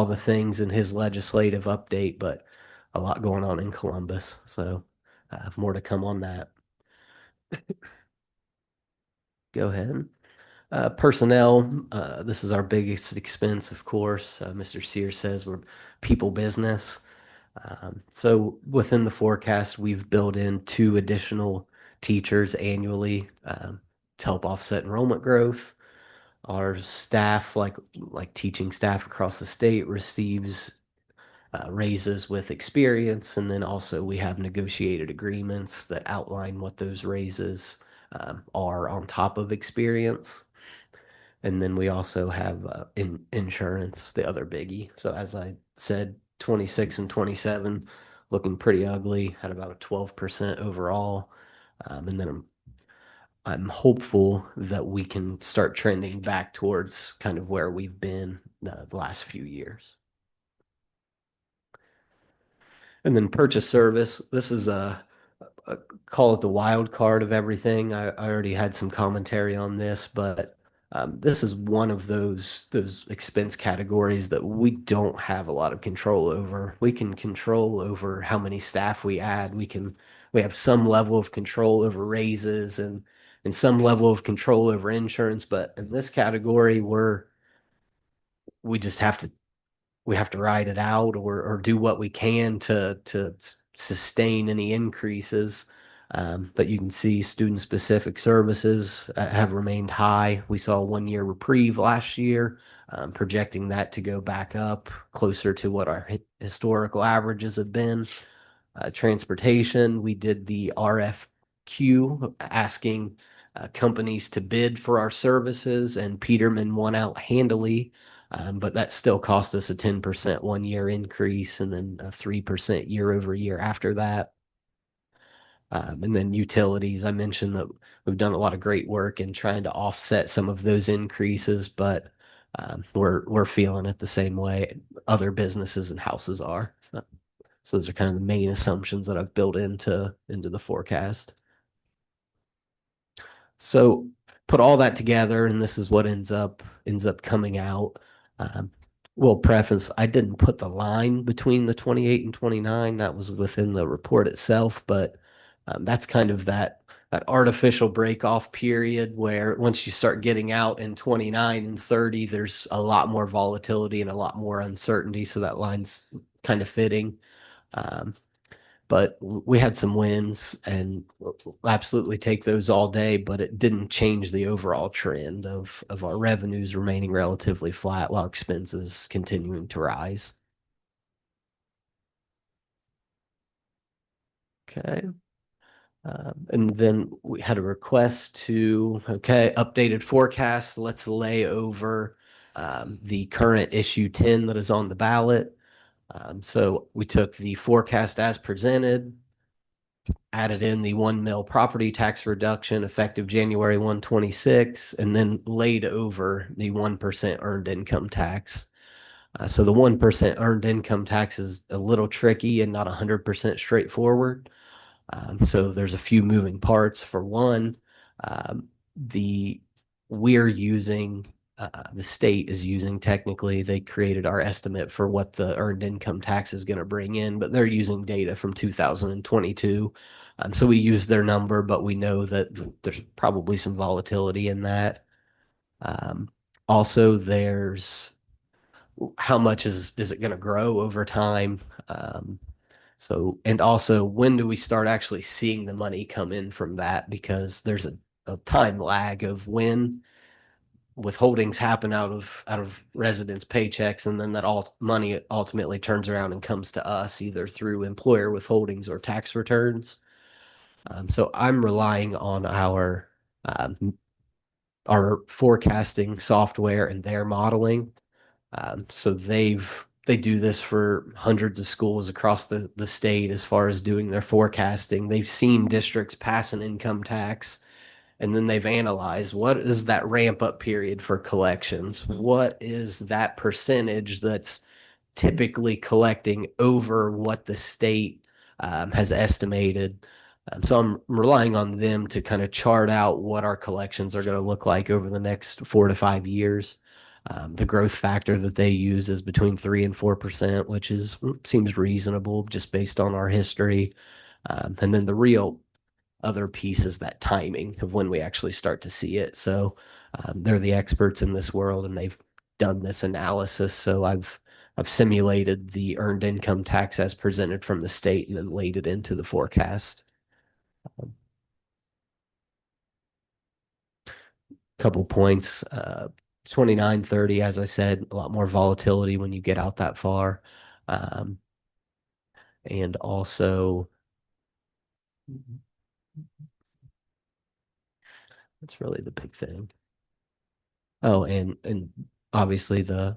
the things in his legislative update, but a lot going on in Columbus. So more to come on that. Go ahead. Personnel, this is our biggest expense, of course. Mr. Sears says we're people business. So within the forecast, we've built in 2 additional teachers annually to help offset enrollment growth. Our staff, like teaching staff across the state, receives raises with experience. And then also we have negotiated agreements that outline what those raises are on top of experience. And then we also have insurance, the other biggie. So as I said, 26 and 27 looking pretty ugly, had about a 12% overall. And then I'm hopeful that we can start trending back towards kind of where we've been the last few years. And then purchase service, this is call it the wild card of everything. I already had some commentary on this, but this is one of those expense categories that we don't have a lot of control over. We can control over how many staff we add. We have some level of control over raises and some level of control over insurance, but in this category, we just have to ride it out or do what we can to sustain any increases. But you can see student specific services have remained high. We saw a 1 year reprieve last year, projecting that to go back up closer to what our historical averages have been. Transportation, we did the RFQ asking companies to bid for our services, and Peterman won out handily. But that still cost us a 10% 1 year increase and then a 3% year over year after that. And then utilities, I mentioned that we've done a lot of great work in trying to offset some of those increases, but we're feeling it the same way other businesses and houses are. So those are kind of the main assumptions that I've built into the forecast. So put all that together, and this is what ends up coming out. Well, preface, I didn't put the line between the 28 and 29. That was within the report itself, but that's kind of that artificial break off period where once you start getting out in 29 and 30, there's a lot more volatility and a lot more uncertainty. So that line's kind of fitting. But we had some wins and we'll absolutely take those all day, but it didn't change the overall trend of our revenues remaining relatively flat while expenses continuing to rise. Okay. And then we had a request to, updated forecast. Let's lay over the current issue 10 that is on the ballot. So we took the forecast as presented, added in the 1 mil property tax reduction effective January 1, 26, and then laid over the 1% earned income tax. So the 1% earned income tax is a little tricky and not 100% straightforward. So there's a few moving parts. For one, we're using the state is using technically, they created our estimate for what the earned income tax is going to bring in, but they're using data from 2022. So we use their number, but we know that there's probably some volatility in that. Also, there's how much is it going to grow over time? So, and also, when do we start actually seeing the money come in from that? Because there's a time lag of when withholdings happen out of residents' paychecks, and then that all money ultimately turns around and comes to us either through employer withholdings or tax returns. So I'm relying on our forecasting software and their modeling. So they do this for hundreds of schools across the state as far as doing their forecasting. They've seen districts pass an income tax, and then they've analyzed what is that ramp up period for collections? What is that percentage that's typically collecting over what the state has estimated? So I'm relying on them to kind of chart out what our collections are going to look like over the next 4 to 5 years. The growth factor that they use is between 3 and 4%, which seems reasonable just based on our history. And then the real other piece is that timing of when we actually start to see it. So they're the experts in this world, and they've done this analysis. So I've simulated the earned income tax as presented from the state and then laid it into the forecast. Couple points. 29, 30, as I said, a lot more volatility when you get out that far. Um, and also, that's really the big thing. Oh, and obviously the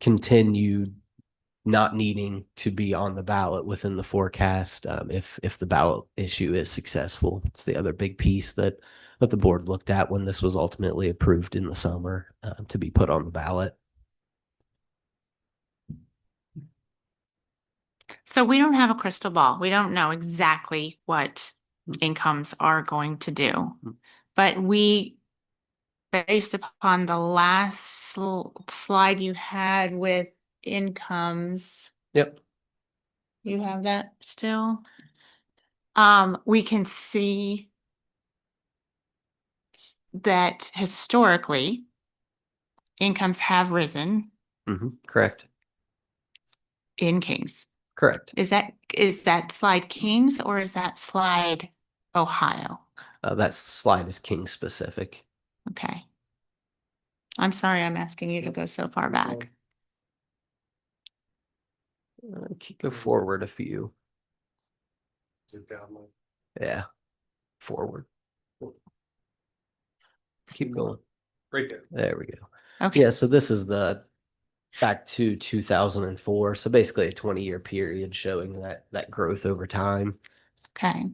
continued not needing to be on the ballot within the forecast, if the ballot issue is successful. It's the other big piece that the board looked at when this was ultimately approved in the summer, to be put on the ballot. So we don't have a crystal ball. We don't know exactly what incomes are going to do. But we, based upon the last slide you had with incomes, Yep. you have that still? We can see that historically incomes have risen Correct. in Kings. Correct. Is that slide Kings or is that slide Ohio? That slide is King specific. Okay. I'm sorry, I'm asking you to go so far back. Go forward a few. Is it down? Yeah. Forward. Keep going. Right there. There we go. Okay. Yeah, so this is the back to 2004. So basically a 20-year period showing that growth over time. Okay.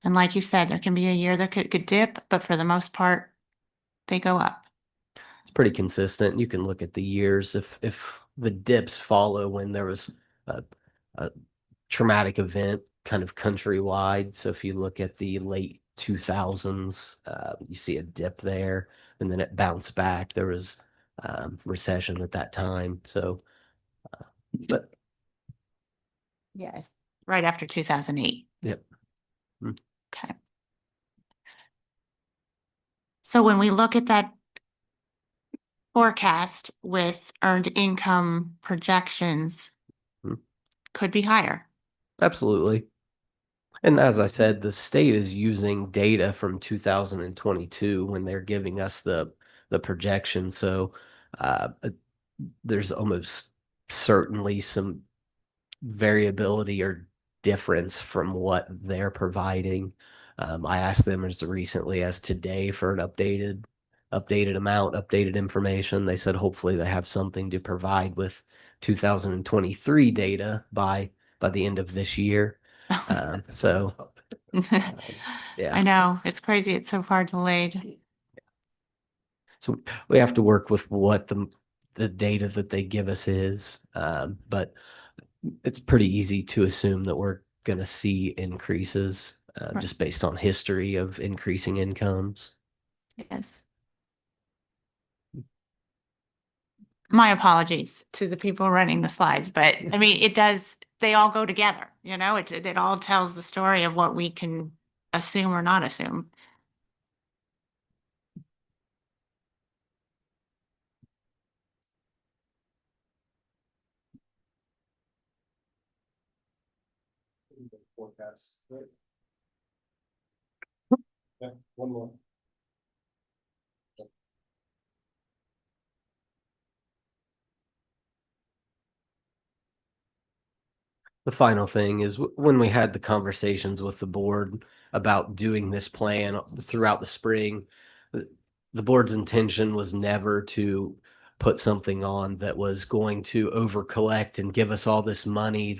And like you said, there can be a year that could dip, but for the most part, they go up. It's pretty consistent. You can look at the years if the dips follow when there was a traumatic event kind of countrywide. So if you look at the late 2000s, you see a dip there, and then it bounced back. There was recession at that time. So, but Yes. Right after 2008. yep. Okay. So when we look at that forecast with earned income projections, Hmm. could be higher. Absolutely. And as I said, the state is using data from 2022 when they're giving us the projection. So there's almost certainly some variability or difference from what they're providing. I asked them as recently as today for an updated amount, updated information. They said hopefully they have something to provide with 2023 data by the end of this year. So yeah. I know, it's crazy. It's so far delayed. So we have to work with what the data that they give us is, but it's pretty easy to assume that we're going to see increases Right. just based on history of increasing incomes. Yes. My apologies to the people running the slides, but I mean, they all go together, it all tells the story of what we can assume or not assume. Forecast. Yeah, one more. The final thing is when we had the conversations with the board about doing this plan throughout the spring, the board's intention was never to put something on that was going to over collect and give us all this money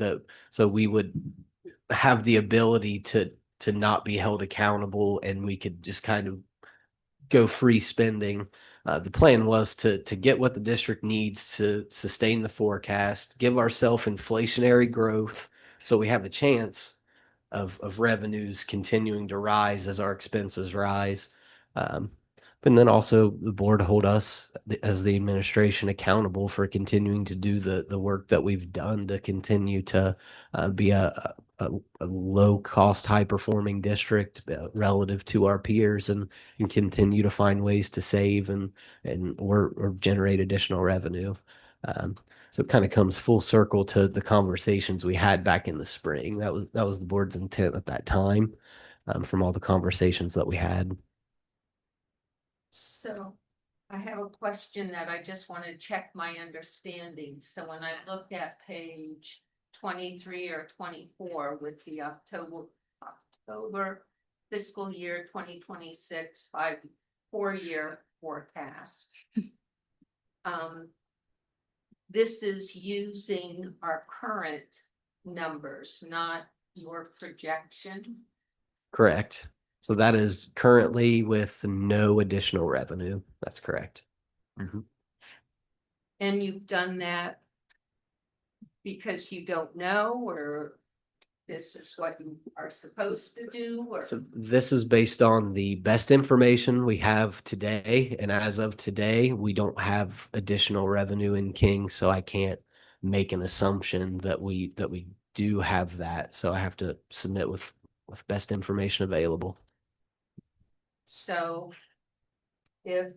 so we would have the ability to not be held accountable and we could just kind of go free spending. The plan was to get what the district needs to sustain the forecast, give ourselves inflationary growth, so we have a chance of revenues continuing to rise as our expenses rise. But then also the board hold us as the administration accountable for continuing to do the work that we've done to continue to be a low cost, high performing district relative to our peers and continue to find ways to save and or generate additional revenue. So it kind of comes full circle to the conversations we had back in the spring. That was the board's intent at that time, from all the conversations that we had. So I have a question that I just want to check my understanding. So when I looked at page 23 or 24 with the October fiscal year 2026 4-year forecast. This is using our current numbers, not your projection. Correct. So that is currently with no additional revenue. That's correct. And you've done that because you don't know, or this is what you are supposed to do, or? So this is based on the best information we have today. And as of today, we don't have additional revenue in King, so I can't make an assumption that we do have that. So I have to submit with best information available. So if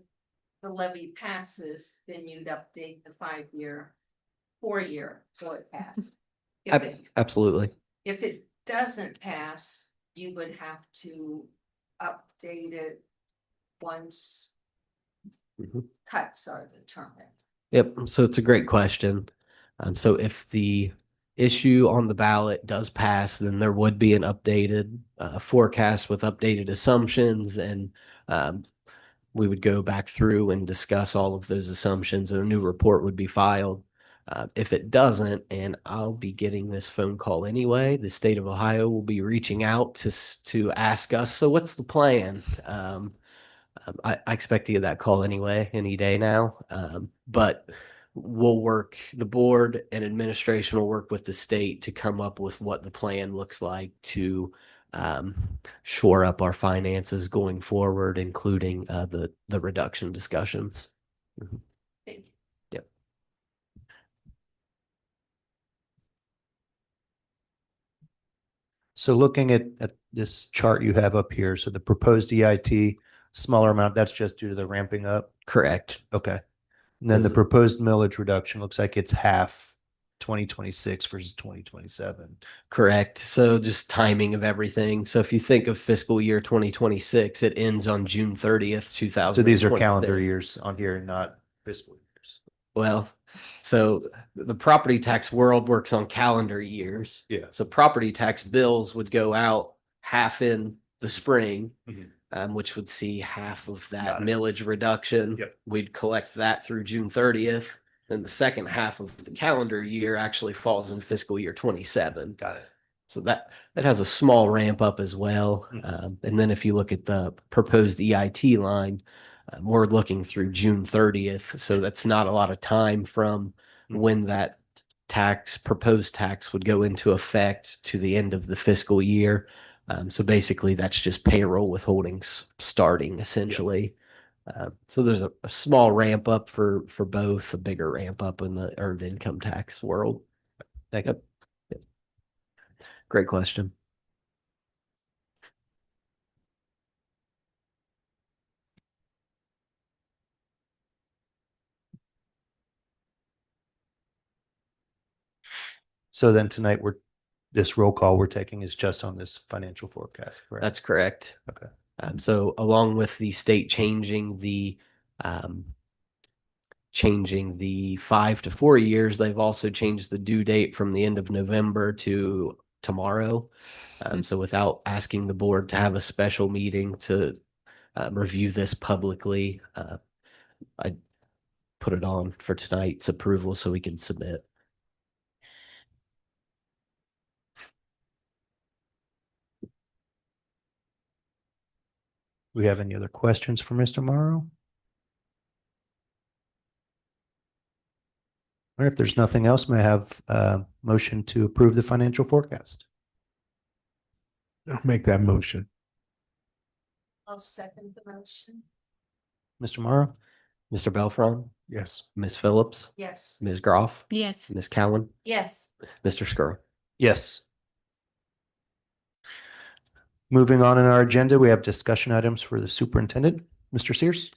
the levy passes, then you'd update the 5-year, 4-year forecast. Absolutely. If it doesn't pass, you would have to update it once Mhm. cuts are determined. Yep. So it's a great question. So if the issue on the ballot does pass, then there would be an updated forecast with updated assumptions, and we would go back through and discuss all of those assumptions, and a new report would be filed. If it doesn't, and I'll be getting this phone call anyway, the state of Ohio will be reaching out to ask us, so what's the plan? I expect to get that call anyway, any day now. But the board and administration will work with the state to come up with what the plan looks like to shore up our finances going forward, including the reduction discussions. Mhm. Thank you. Yep. So looking at this chart you have up here, so the proposed EIT, smaller amount, that's just due to the ramping up? Correct. Okay. And then the Is- proposed millage reduction looks like it's half 2026 versus 2027. Correct. So just timing of everything. So if you think of fiscal year 2026, it ends on June 30th, 2026. So these are calendar years on here, not fiscal years. Well, so the property tax world works on calendar years. Yeah. So property tax bills would go out half in the spring, Mhm. which would see half of that Got it. millage reduction. Yep. We'd collect that through June 30th. Then the second half of the calendar year actually falls in fiscal year 27. Got it. So that has a small ramp up as well. Mhm. And then if you look at the proposed EIT line, we're looking through June 30th. So that's not a lot of time from when that proposed tax would go into effect to the end of the fiscal year. So basically that's just payroll withholdings starting essentially. So there's a small ramp up for both, a bigger ramp up in the earned income tax world. Thank you. Yep. Great question. So then tonight this roll call we're taking is just on this financial forecast, correct? That's correct. Okay. So along with the state changing the 5 to 4 years, they've also changed the due date from the end of November to tomorrow. So without asking the board to have a special meeting to review this publicly, I put it on for tonight's approval so we can submit. Do we have any other questions for Mr. Morrow? All right, if there's nothing else, may I have a motion to approve the financial forecast? I'll make that motion. I'll second the motion. Mr. Morrow? Mr. Belfron, Yes. Ms. Phillips, Yes. Ms. Groff, Yes. Ms. Cowan, Yes. Mr. Skrull. Yes. Moving on in our agenda, we have discussion items for the superintendent. Mr. Sears?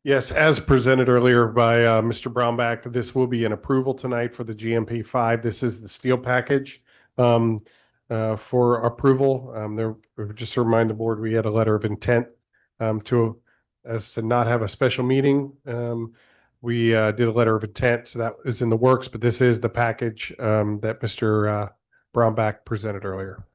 Yes, as presented earlier by Mr. Brownback, this will be an approval tonight for the GMP 5. This is the steel package for approval. Just to remind the board, we had a letter of intent to as to not have a special meeting. We did a letter of intent, so that is in the works, but this is the package that Mr. Brownback presented earlier.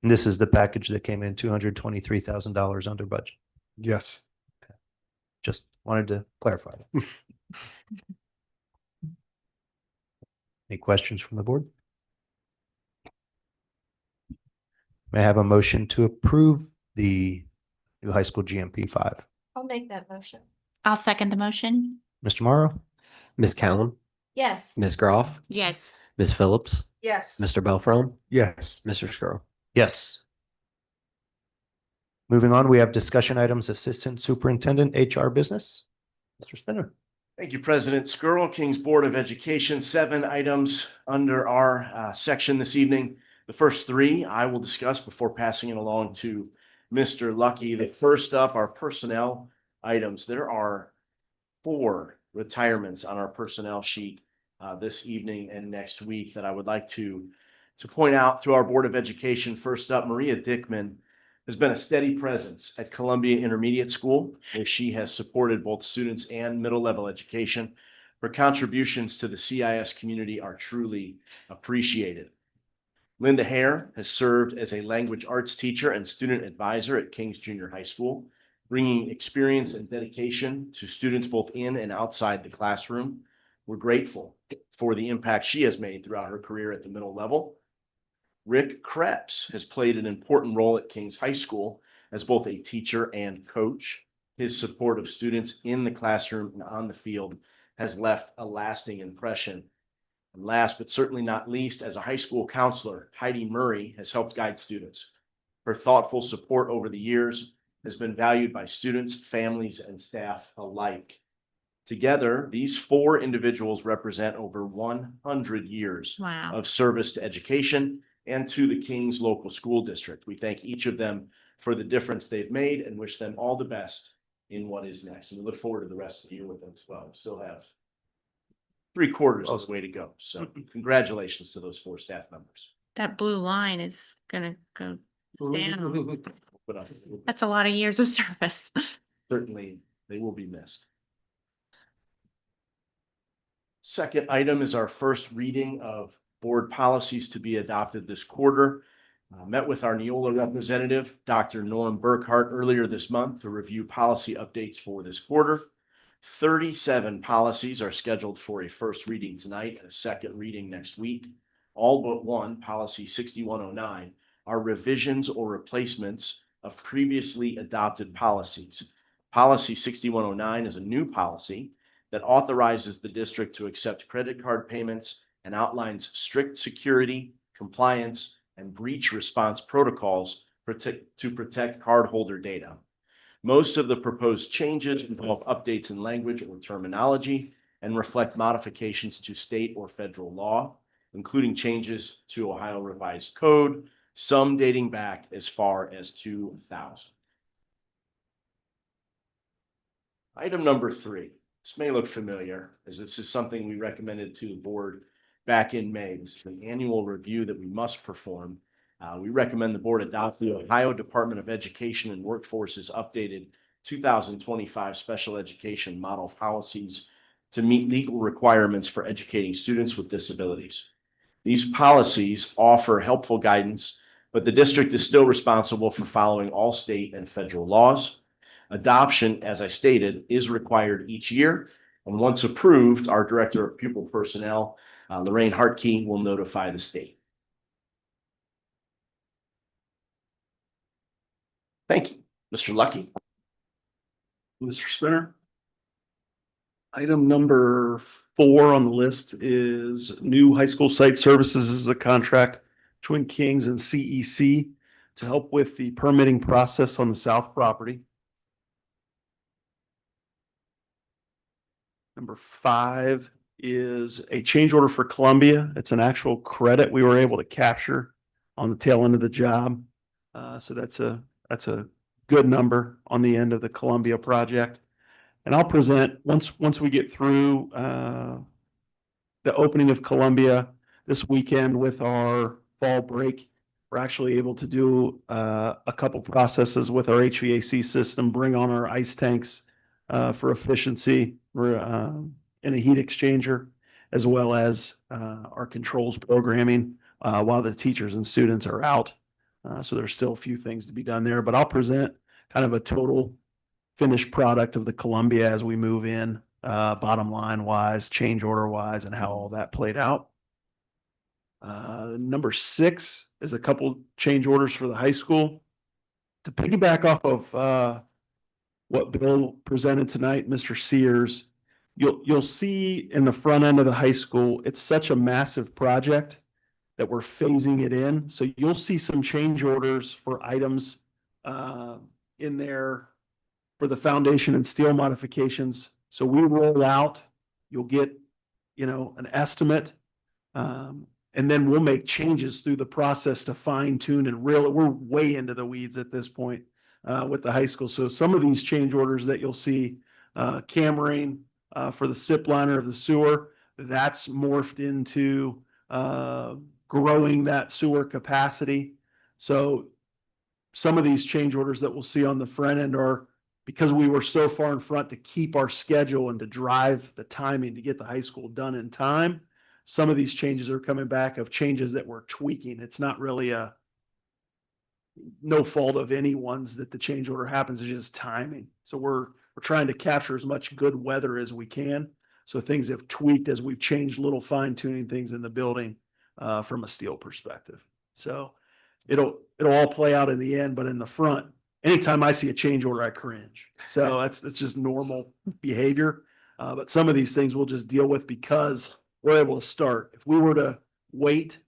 And this is the package that came in $223,000 under budget. Yes. Just wanted to clarify that. Any questions from the board? May I have a motion to approve the new high school GMP 5? I'll make that motion. I'll second the motion. Mr. Morrow? Ms. Cowan, Yes. Ms. Groff, Yes. Ms. Phillips, Yes. Mr. Belfrom, Yes. Mr. Skrull. Yes. Moving on, we have discussion items, Assistant Superintendent, HR Business. Mr. Spinner. Thank you, President Skrull, Kings Board of Education. 7 items under our section this evening. The first 3 I will discuss before passing it along to Mr. Lucky. The first up are personnel items. There are 4 retirements on our personnel sheet this evening and next week that I would like to point out to our Board of Education. First up, Maria Dickman has been a steady presence at Columbia Intermediate School, where she has supported both students and middle level education. Her contributions to the CIS community are truly appreciated. Linda Hare has served as a language arts teacher and student advisor at Kings Junior High School, bringing experience and dedication to students both in and outside the classroom. We're grateful for the impact she has made throughout her career at the middle level. Rick Krebs has played an important role at Kings High School as both a teacher and coach. His support of students in the classroom and on the field has left a lasting impression. And last but certainly not least, as a high school counselor, Heidi Murray has helped guide students. Her thoughtful support over the years has been valued by students, families, and staff alike. Together, these 4 individuals represent over 100 years Wow. of service to education and to the Kings local school district. We thank each of them for the difference they've made and wish them all the best in what is next. And we look forward to the rest of the year with them as well. We still have 3/4 of the way to go. So congratulations to those 4 staff members. That blue line is gonna go down. But That's a lot of years of service. certainly they will be missed. Second item is our first reading of board policies to be adopted this quarter. Met with our Neola representative, Dr. Norm Burkhart, earlier this month to review policy updates for this quarter. 37 policies are scheduled for a first reading tonight and a second reading next week. All but one, policy 6109, are revisions or replacements of previously adopted policies. Policy 6109 is a new policy that authorizes the district to accept credit card payments and outlines strict security, compliance, and breach response protocols to protect cardholder data. Most of the proposed changes involve updates in language or terminology and reflect modifications to state or federal law, including changes to Ohio Revised Code, some dating back as far as 2000. Item number 3. This may look familiar, as this is something we recommended to the board back in May. This is an annual review that we must perform. We recommend the board adopt the Ohio Department of Education and Workforce's updated 2025 special education model policies to meet legal requirements for educating students with disabilities. These policies offer helpful guidance, but the district is still responsible for following all state and federal laws. Adoption, as I stated, is required each year, and once approved, our Director of Pupil Personnel, Lorraine Hartke, will notify the state. Thank you. Mr. Lucky. Mr. Spinner. Item number 4 on the list is new high school site services. This is a contract between Kings and CEC to help with the permitting process on the south property. Number 5 is a change order for Columbia. It's an actual credit we were able to capture on the tail end of the job. So that's a good number on the end of the Columbia project. And I'll present, once we get through the opening of Columbia, this weekend with our fall break. We're actually able to do a couple processes with our HVAC system, bring on our ice tanks for efficiency. We're in a heat exchanger, as well as our controls programming while the teachers and students are out. So there's still a few things to be done there, but I'll present kind of a total finished product of the Columbia as we move in, bottom line wise, change order wise, and how all that played out. Number 6 is a couple change orders for the high school. To piggyback off of what Bill presented tonight, Mr. Sears, you'll see in the front end of the high school, it's such a massive project that we're phasing it in. So you'll see some change orders for items in there for the foundation and steel modifications. So we roll out, you'll get, an estimate. And then we'll make changes through the process to fine tune and really, we're way into the weeds at this point with the high school. So some of these change orders that you'll see, cammering for the SIP liner of the sewer, that's morphed into growing that sewer capacity. So some of these change orders that we'll see on the front end are because we were so far in front to keep our schedule and to drive the timing to get the high school done in time. Some of these changes are coming back of changes that we're tweaking. It's not really no fault of anyone's that the change order happens. It's just timing. So we're trying to capture as much good weather as we can. So things have tweaked as we've changed little fine tuning things in the building from a steel perspective. So it'll all play out in the end, but in the front, anytime I see a change order, I cringe. So that's just normal behavior. But some of these things we'll just deal with because we're able to start. If we were to wait,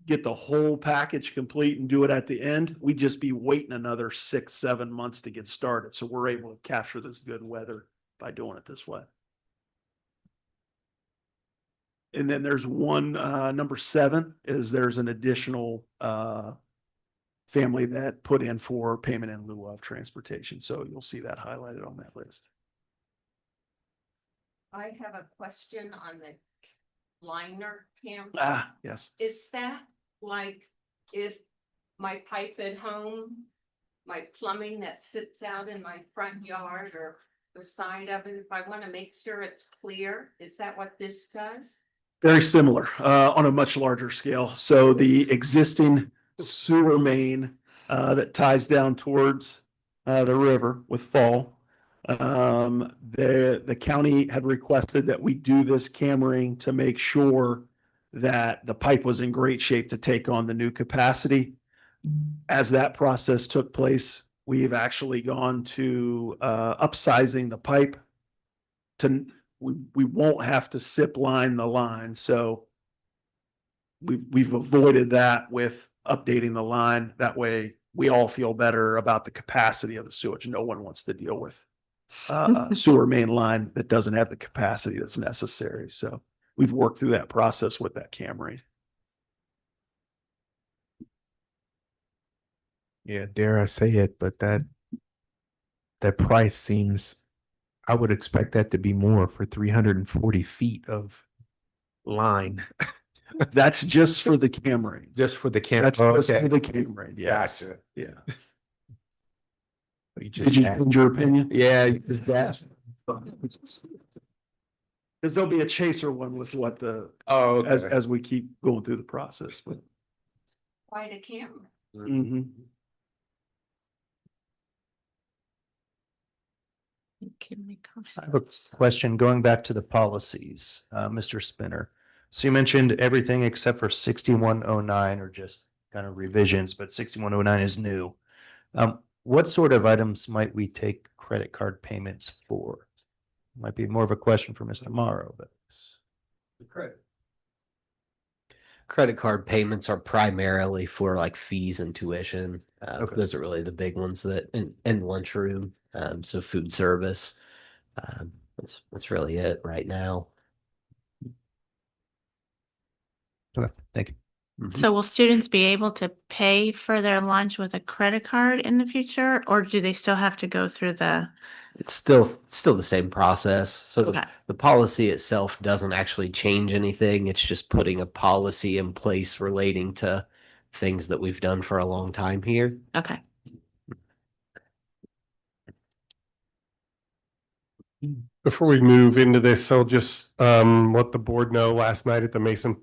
get the whole package complete and do it at the end, we'd just be waiting another 6-7 months to get started. So we're able to capture this good weather by doing it this way. And then there's one, number 7 is there's an additional family that put in for payment in lieu of transportation. So you'll see that highlighted on that list. I have a question on the liner camera. Yes. Is that like if my pipe at home, my plumbing that sits out in my front yard or the side of it, if I want to make sure it's clear, is that what this does? Very similar, on a much larger scale. So the existing sewer main that ties down towards the river with Fall, the county had requested that we do this cammering to make sure that the pipe was in great shape to take on the new capacity. As that process took place, we've actually gone to upsizing the pipe to we won't have to SIP line the line. So we've avoided that with updating the line. That way we all feel better about the capacity of the sewage. No one wants to deal with a sewer main line that doesn't have the capacity that's necessary. So we've worked through that process with that Camry. Yeah, dare I say it, but that price seems, I would expect that to be more for 340 feet of line. That's just for the Camry. Just for the camera. That's just for the Camry. Yes. Gotcha. Yeah. You Did you change your opinion? Yeah, is that? Because there'll be a chaser one with what the, Oh, okay. as we keep going through the process, but. Quite a camera. Mhm. I have a question going back to the policies, Mr. Spinner. So you mentioned everything except for 6109 or just kind of revisions, but 6109 is new. What sort of items might we take credit card payments for? Might be more of a question for Mr. Morrow, but. Credit card payments are primarily for like fees and tuition. Okay. Those are really the big ones that in lunchroom. So food service. That's really it right now. Okay, thank you. Mhm. So will students be able to pay for their lunch with a credit card in the future, or do they still have to go through the It's still the same process. So Okay. the policy itself doesn't actually change anything. It's just putting a policy in place relating to things that we've done for a long time here. Okay. Before we move into this, I'll just let the board know last night at the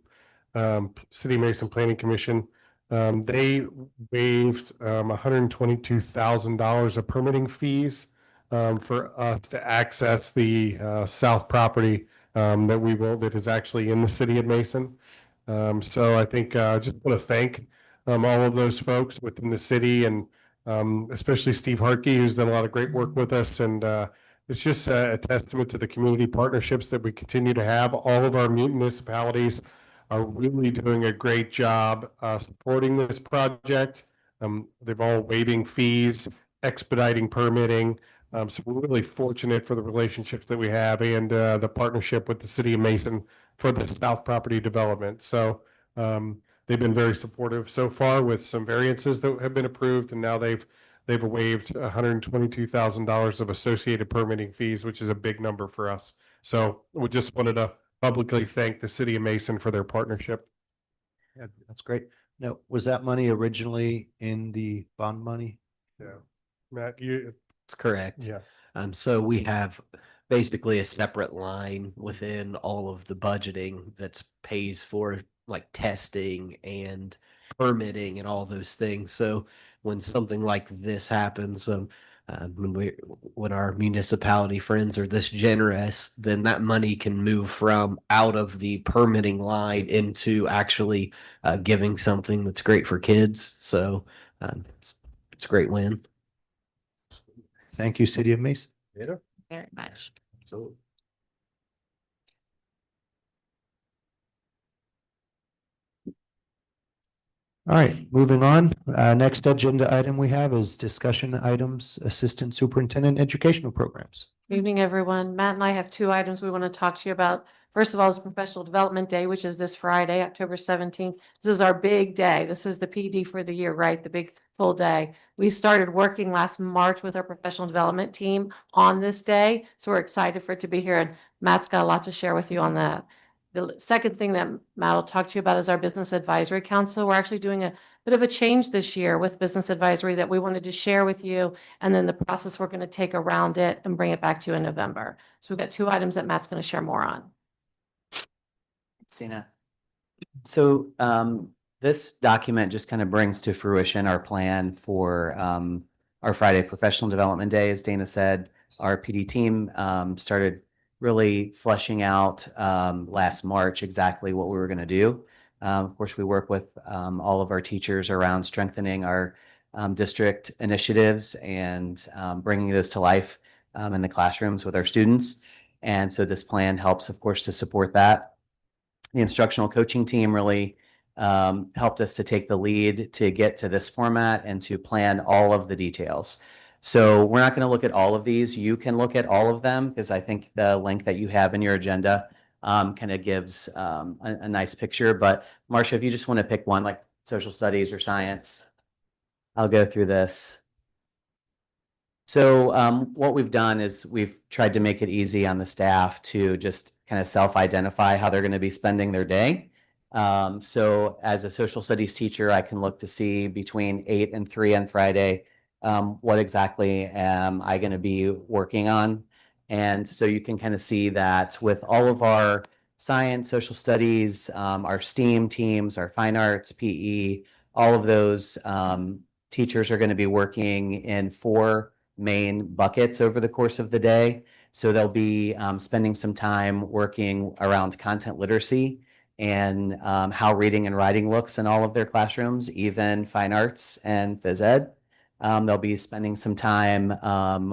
City Mason Planning Commission, they waived $122,000 of permitting fees for us to access the south property that is actually in the city of Mason. So I think just want to thank all of those folks within the city, and especially Steve Harkey, who's done a lot of great work with us, and it's just a testament to the community partnerships that we continue to have. All of our municipalities are really doing a great job supporting this project. They've all waiving fees, expediting permitting. So we're really fortunate for the relationships that we have and the partnership with the city of Mason for the South property development. So they've been very supportive so far with some variances that have been approved, and now they've waived $122,000 of associated permitting fees, which is a big number for us. So we just wanted to publicly thank the city of Mason for their partnership. Yeah, that's great. Now, was that money originally in the bond money? Yeah. Matt, you, That's correct. yeah. So we have basically a separate line within all of the budgeting that's pays for like testing and permitting and all those things. So when something like this happens, when our municipality friends are this generous, then that money can move from out of the permitting line into actually giving something that's great for kids. So it's a great win. Thank you, City of Mason. Very much. So. All right, moving on. Next agenda item we have is discussion items, Assistant Superintendent Educational Programs. Good evening, everyone. Matt and I have two items we want to talk to you about. First of all is Professional Development Day, which is this Friday, October 17th. This is our big day. This is the PD for the year, right? The big full day. We started working last March with our professional development team on this day. So we're excited for it to be here, and Matt's got a lot to share with you on that. The second thing that Matt will talk to you about is our Business Advisory Council. We're actually doing a bit of a change this year with Business Advisory that we wanted to share with you, and then the process we're going to take around it and bring it back to you in November. So we've got two items that Matt's going to share more on. Sina. So this document just kind of brings to fruition our plan for our Friday Professional Development Day. As Dana said, our PD team started really fleshing out last March exactly what we were going to do. Of course, we work with all of our teachers around strengthening our district initiatives and bringing those to life in the classrooms with our students. And so this plan helps, of course, to support that. The instructional coaching team really helped us to take the lead to get to this format and to plan all of the details. So we're not going to look at all of these. You can look at all of them because I think the link that you have in your agenda kind of gives a nice picture. But Marcia, if you just want to pick one, like social studies or science, I'll go through this. So what we've done is we've tried to make it easy on the staff to just kind of self-identify how they're going to be spending their day. So as a social studies teacher, I can look to see between 8 and 3 on Friday, what exactly am I going to be working on? And so you can kind of see that with all of our science, social studies, our STEAM teams, our fine arts, PE, all of those teachers are going to be working in 4 main buckets over the course of the day. So they'll be spending some time working around content literacy and how reading and writing looks in all of their classrooms, even fine arts and phys ed. They'll be spending some time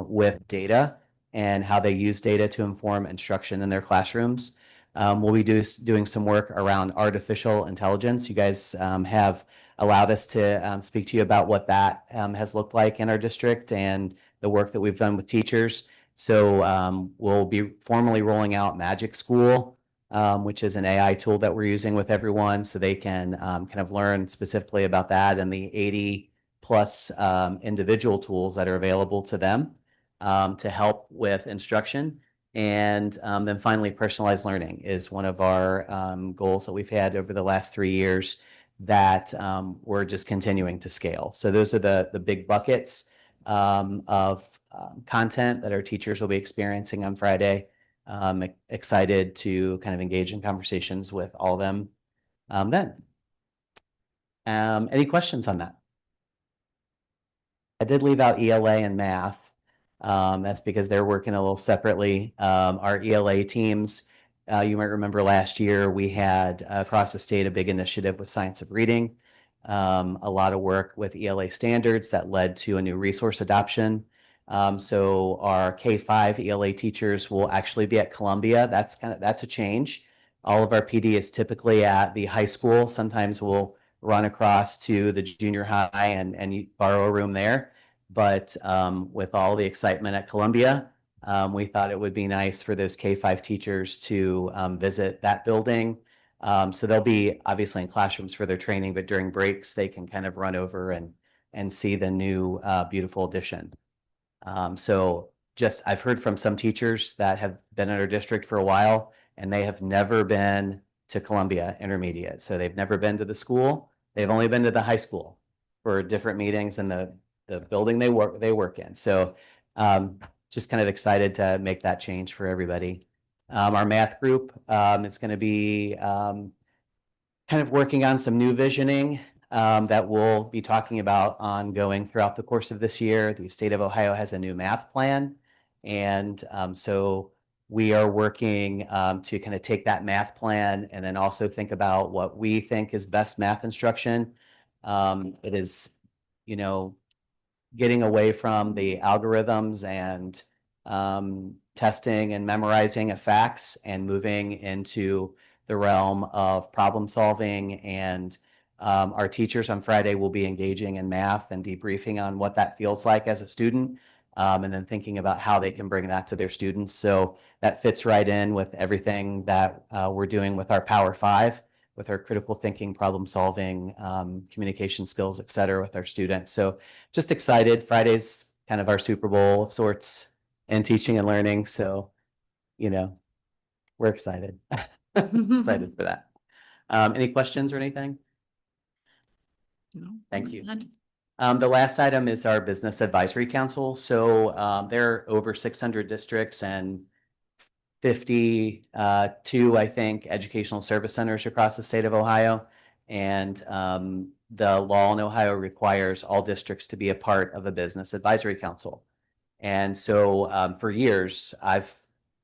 with data and how they use data to inform instruction in their classrooms. We'll be doing some work around artificial intelligence. You guys have allowed us to speak to you about what that has looked like in our district and the work that we've done with teachers. So we'll be formally rolling out Magic School, which is an AI tool that we're using with everyone so they can kind of learn specifically about that and the 80+ individual tools that are available to them. to help with instruction. And then finally, personalized learning is one of our goals that we've had over the last 3 years that we're just continuing to scale. So those are the big buckets of content that our teachers will be experiencing on Friday. Excited to kind of engage in conversations with all of them then. Any questions on that? I did leave out ELA and math. That's because they're working a little separately. Our ELA teams, you might remember last year, we had across the state a big initiative with Science of Reading. A lot of work with ELA standards that led to a new resource adoption. So our K-5 ELA teachers will actually be at Columbia. That's a change. All of our PD is typically at the high school. Sometimes we'll run across to the junior high and borrow a room there. But with all the excitement at Columbia, we thought it would be nice for those K-5 teachers to visit that building. So they'll be obviously in classrooms for their training, but during breaks, they can kind of run over and see the new beautiful addition. So just I've heard from some teachers that have been in our district for a while, and they have never been to Columbia Intermediate. So they've never been to the school. They've only been to the high school for different meetings in the building they work in. So just kind of excited to make that change for everybody. Our math group is going to be kind of working on some new visioning that we'll be talking about ongoing throughout the course of this year. The state of Ohio has a new math plan. And so we are working to kind of take that math plan and then also think about what we think is best math instruction. It is, getting away from the algorithms and testing and memorizing of facts and moving into the realm of problem solving. And our teachers on Friday will be engaging in math and debriefing on what that feels like as a student, and then thinking about how they can bring that to their students. So that fits right in with everything that we're doing with our Power 5, with our critical thinking, problem solving, communication skills, et cetera, with our students. So just excited. Friday's kind of our Super Bowl of sorts in teaching and learning. So, we're excited. Excited for that. Any questions or anything? No, Thank you. none. The last item is our Business Advisory Council. So there are over 600 districts and 52, I think, educational service centers across the state of Ohio. And the law in Ohio requires all districts to be a part of a Business Advisory Council. And so for years,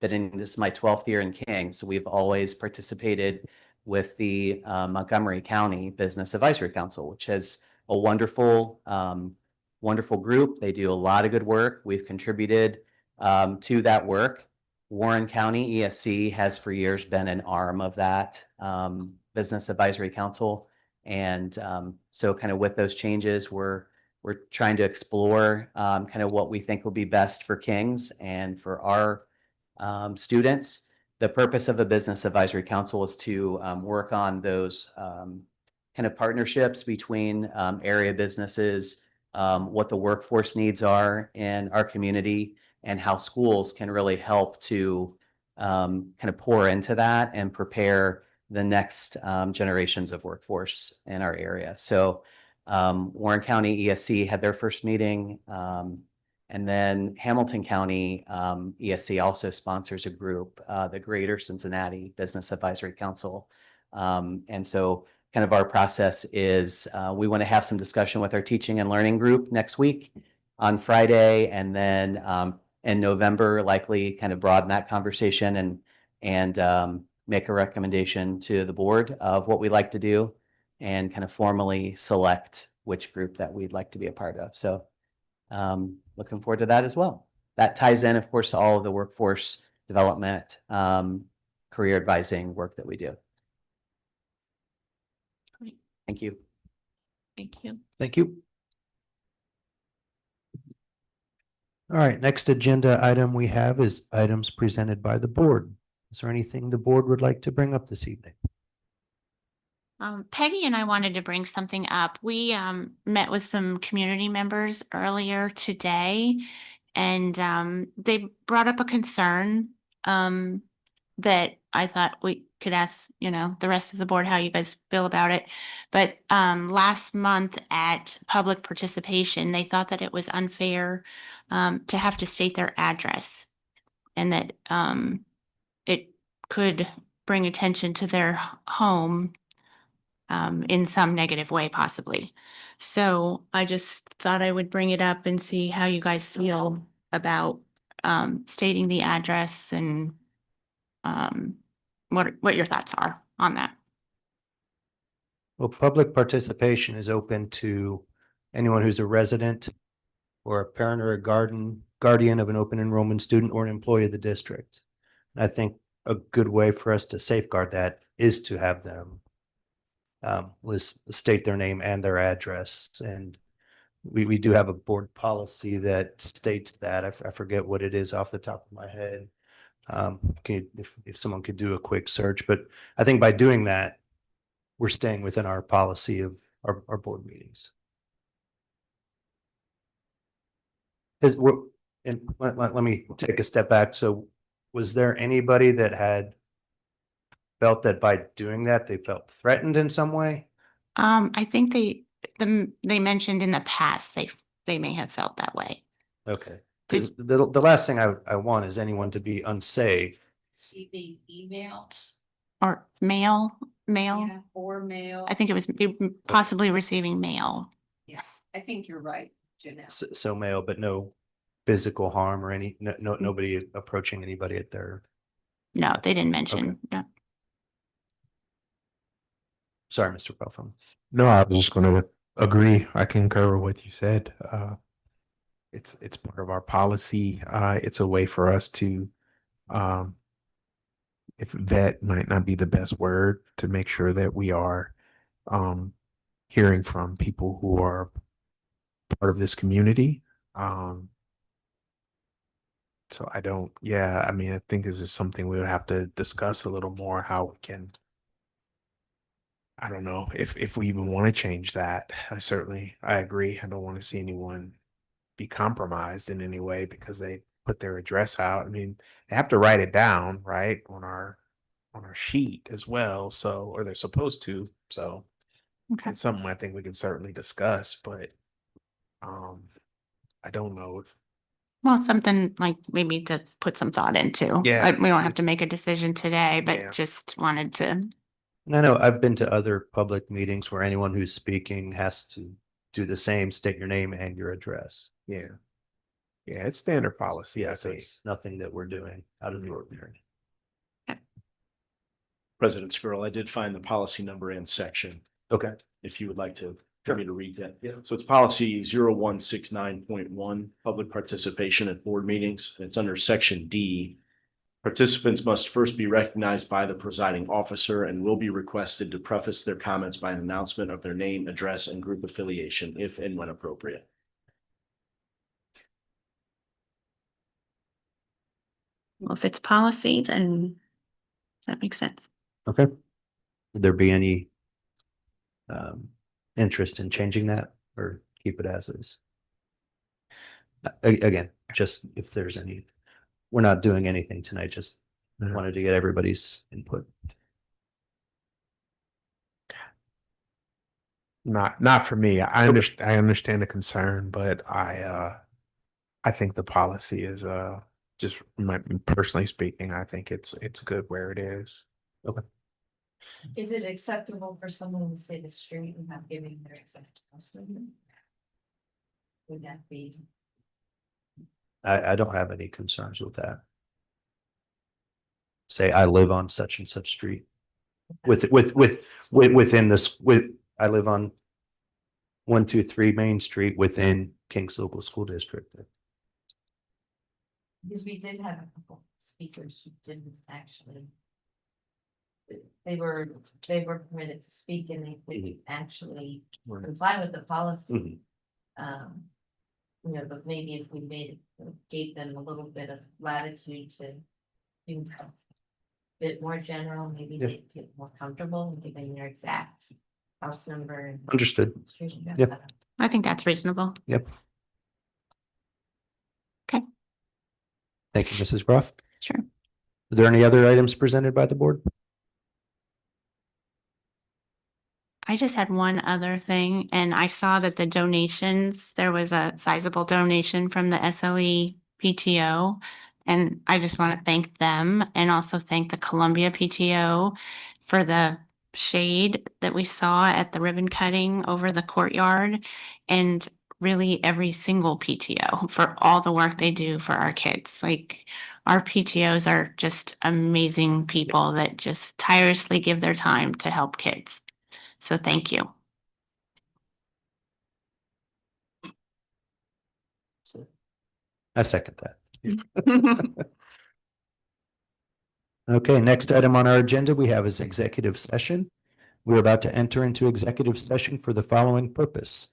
this is my 12th year in Kings. So we've always participated with the Montgomery County Business Advisory Council, which has a wonderful, wonderful group. They do a lot of good work. We've contributed to that work. Warren County ESC has for years been an arm of that Business Advisory Council. And so kind of with those changes, we're trying to explore kind of what we think will be best for Kings and for our students. The purpose of the Business Advisory Council is to work on those kind of partnerships between area businesses, what the workforce needs are in our community, and how schools can really help to kind of pour into that and prepare the next generations of workforce in our area. So Warren County ESC had their first meeting, and then Hamilton County ESC also sponsors a group, the Greater Cincinnati Business Advisory Council. And so kind of our process is we want to have some discussion with our teaching and learning group next week on Friday, and then in November, likely kind of broaden that conversation and make a recommendation to the board of what we'd like to do and kind of formally select which group that we'd like to be a part of. So looking forward to that as well. That ties in, of course, to all of the workforce development, career advising work that we do. Great. Thank you. Thank you. Thank you. All right, next agenda item we have is items presented by the board. Is there anything the board would like to bring up this evening? Peggy and I wanted to bring something up. We met with some community members earlier today, and they brought up a concern that I thought we could ask, the rest of the board how you guys feel about it. But last month at public participation, they thought that it was unfair to have to state their address, and that it could bring attention to their home in some negative way, possibly. So I just thought I would bring it up and see how you guys feel about stating the address, and what your thoughts are on that. Well, public participation is open to anyone who's a resident or a parent or a guardian of an open enrollment student or an employee of the district. And I think a good way for us to safeguard that is to have them state their name and their address. And we do have a board policy that states that. I forget what it is off the top of my head. If someone could do a quick search, but I think by doing that, we're staying within our policy of our board meetings. And let me take a step back. So was there anybody that had felt that by doing that, they felt threatened in some way? I think they mentioned in the past they may have felt that way. Okay. Because the last thing I want is anyone to be unsafe. Receiving emails. Or mail. Yeah, or mail. I think it was possibly receiving mail. Yeah, I think you're right, Janelle. So mail, but no physical harm or nobody approaching anybody at their. No, they didn't mention. No. Sorry, Mr. Pelham. No, I was just going to agree. I concur with what you said. It's part of our policy. It's a way for us to, if vet might not be the best word, to make sure that we are hearing from people who are part of this community. So I think this is something we would have to discuss a little more, how we can, I don't know if we even want to change that. I agree. I don't want to see anyone be compromised in any way because they put their address out. I mean, they have to write it down, right, on our sheet as well. So, or they're supposed to. So Okay. it's something I think we can certainly discuss, but I don't know if. Well, something like maybe to put some thought into. Yeah. We don't have to make a decision today, but Yeah. just wanted to. And I know I've been to other public meetings where anyone who's speaking has to do the same, state your name and your address. Yeah, it's standard policy. Yeah, I so think. it's nothing that we're doing out of the ordinary. President Skrull, I did find the policy number and section, Okay. if you would like to, for me to read that. Yeah. So it's policy 0169.1, public participation at board meetings. It's under section D. Participants must first be recognized by the presiding officer and will be requested to preface their comments by an announcement of their name, address, and group affiliation, if and when appropriate. Well, if it's policy, then that makes sense. Okay. Would there be any interest in changing that or keep it as is? Again, just if there's any, we're not doing anything tonight, just wanted to get everybody's input. Not for me. I understand the concern, but I think the policy is just personally speaking, I think it's good where it is. Okay. Is it acceptable for someone to say the street and not giving their exact house number? Would that be? I don't have any concerns with that. Say I live on such and such street. Within this, I live on 123 Main Street within Kings Local School District. Because we did have a couple speakers who didn't actually. They were permitted to speak and they didn't actually comply with the policy. But maybe if we gave them a little bit of latitude to do a bit more general, maybe they'd get more comfortable giving their exact house number. And Understood. street address. Yep. I think that's reasonable. Yep. Okay. Thank you, Mrs. Groff. Sure. Are there any other items presented by the board? I just had one other thing, and I saw that the donations, there was a sizable donation from the SLE PTO. And I just want to thank them and also thank the Columbia PTO for the shade that we saw at the ribbon cutting over the courtyard. And really every single PTO for all the work they do for our kids. Like our PTOs are just amazing people that just tirelessly give their time to help kids. So thank you. I second that. Okay, next item on our agenda we have is executive session. We're about to enter into executive session for the following purpose: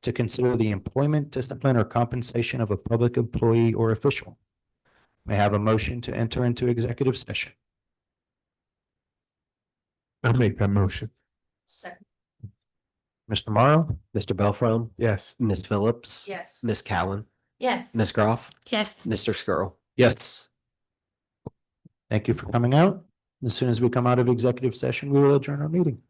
to consider the employment, discipline, or compensation of a public employee or official. May I have a motion to enter into executive session? I'll make that motion. Second, Mr. Morrow? Mr. Belfrom, Yes. Ms. Phillips, yes. Ms. Cowan, Yes. Ms. Groff, Yes. Mr. Skrull. Yes. Thank you for coming out. As soon as we come out of executive session, we will adjourn our meeting.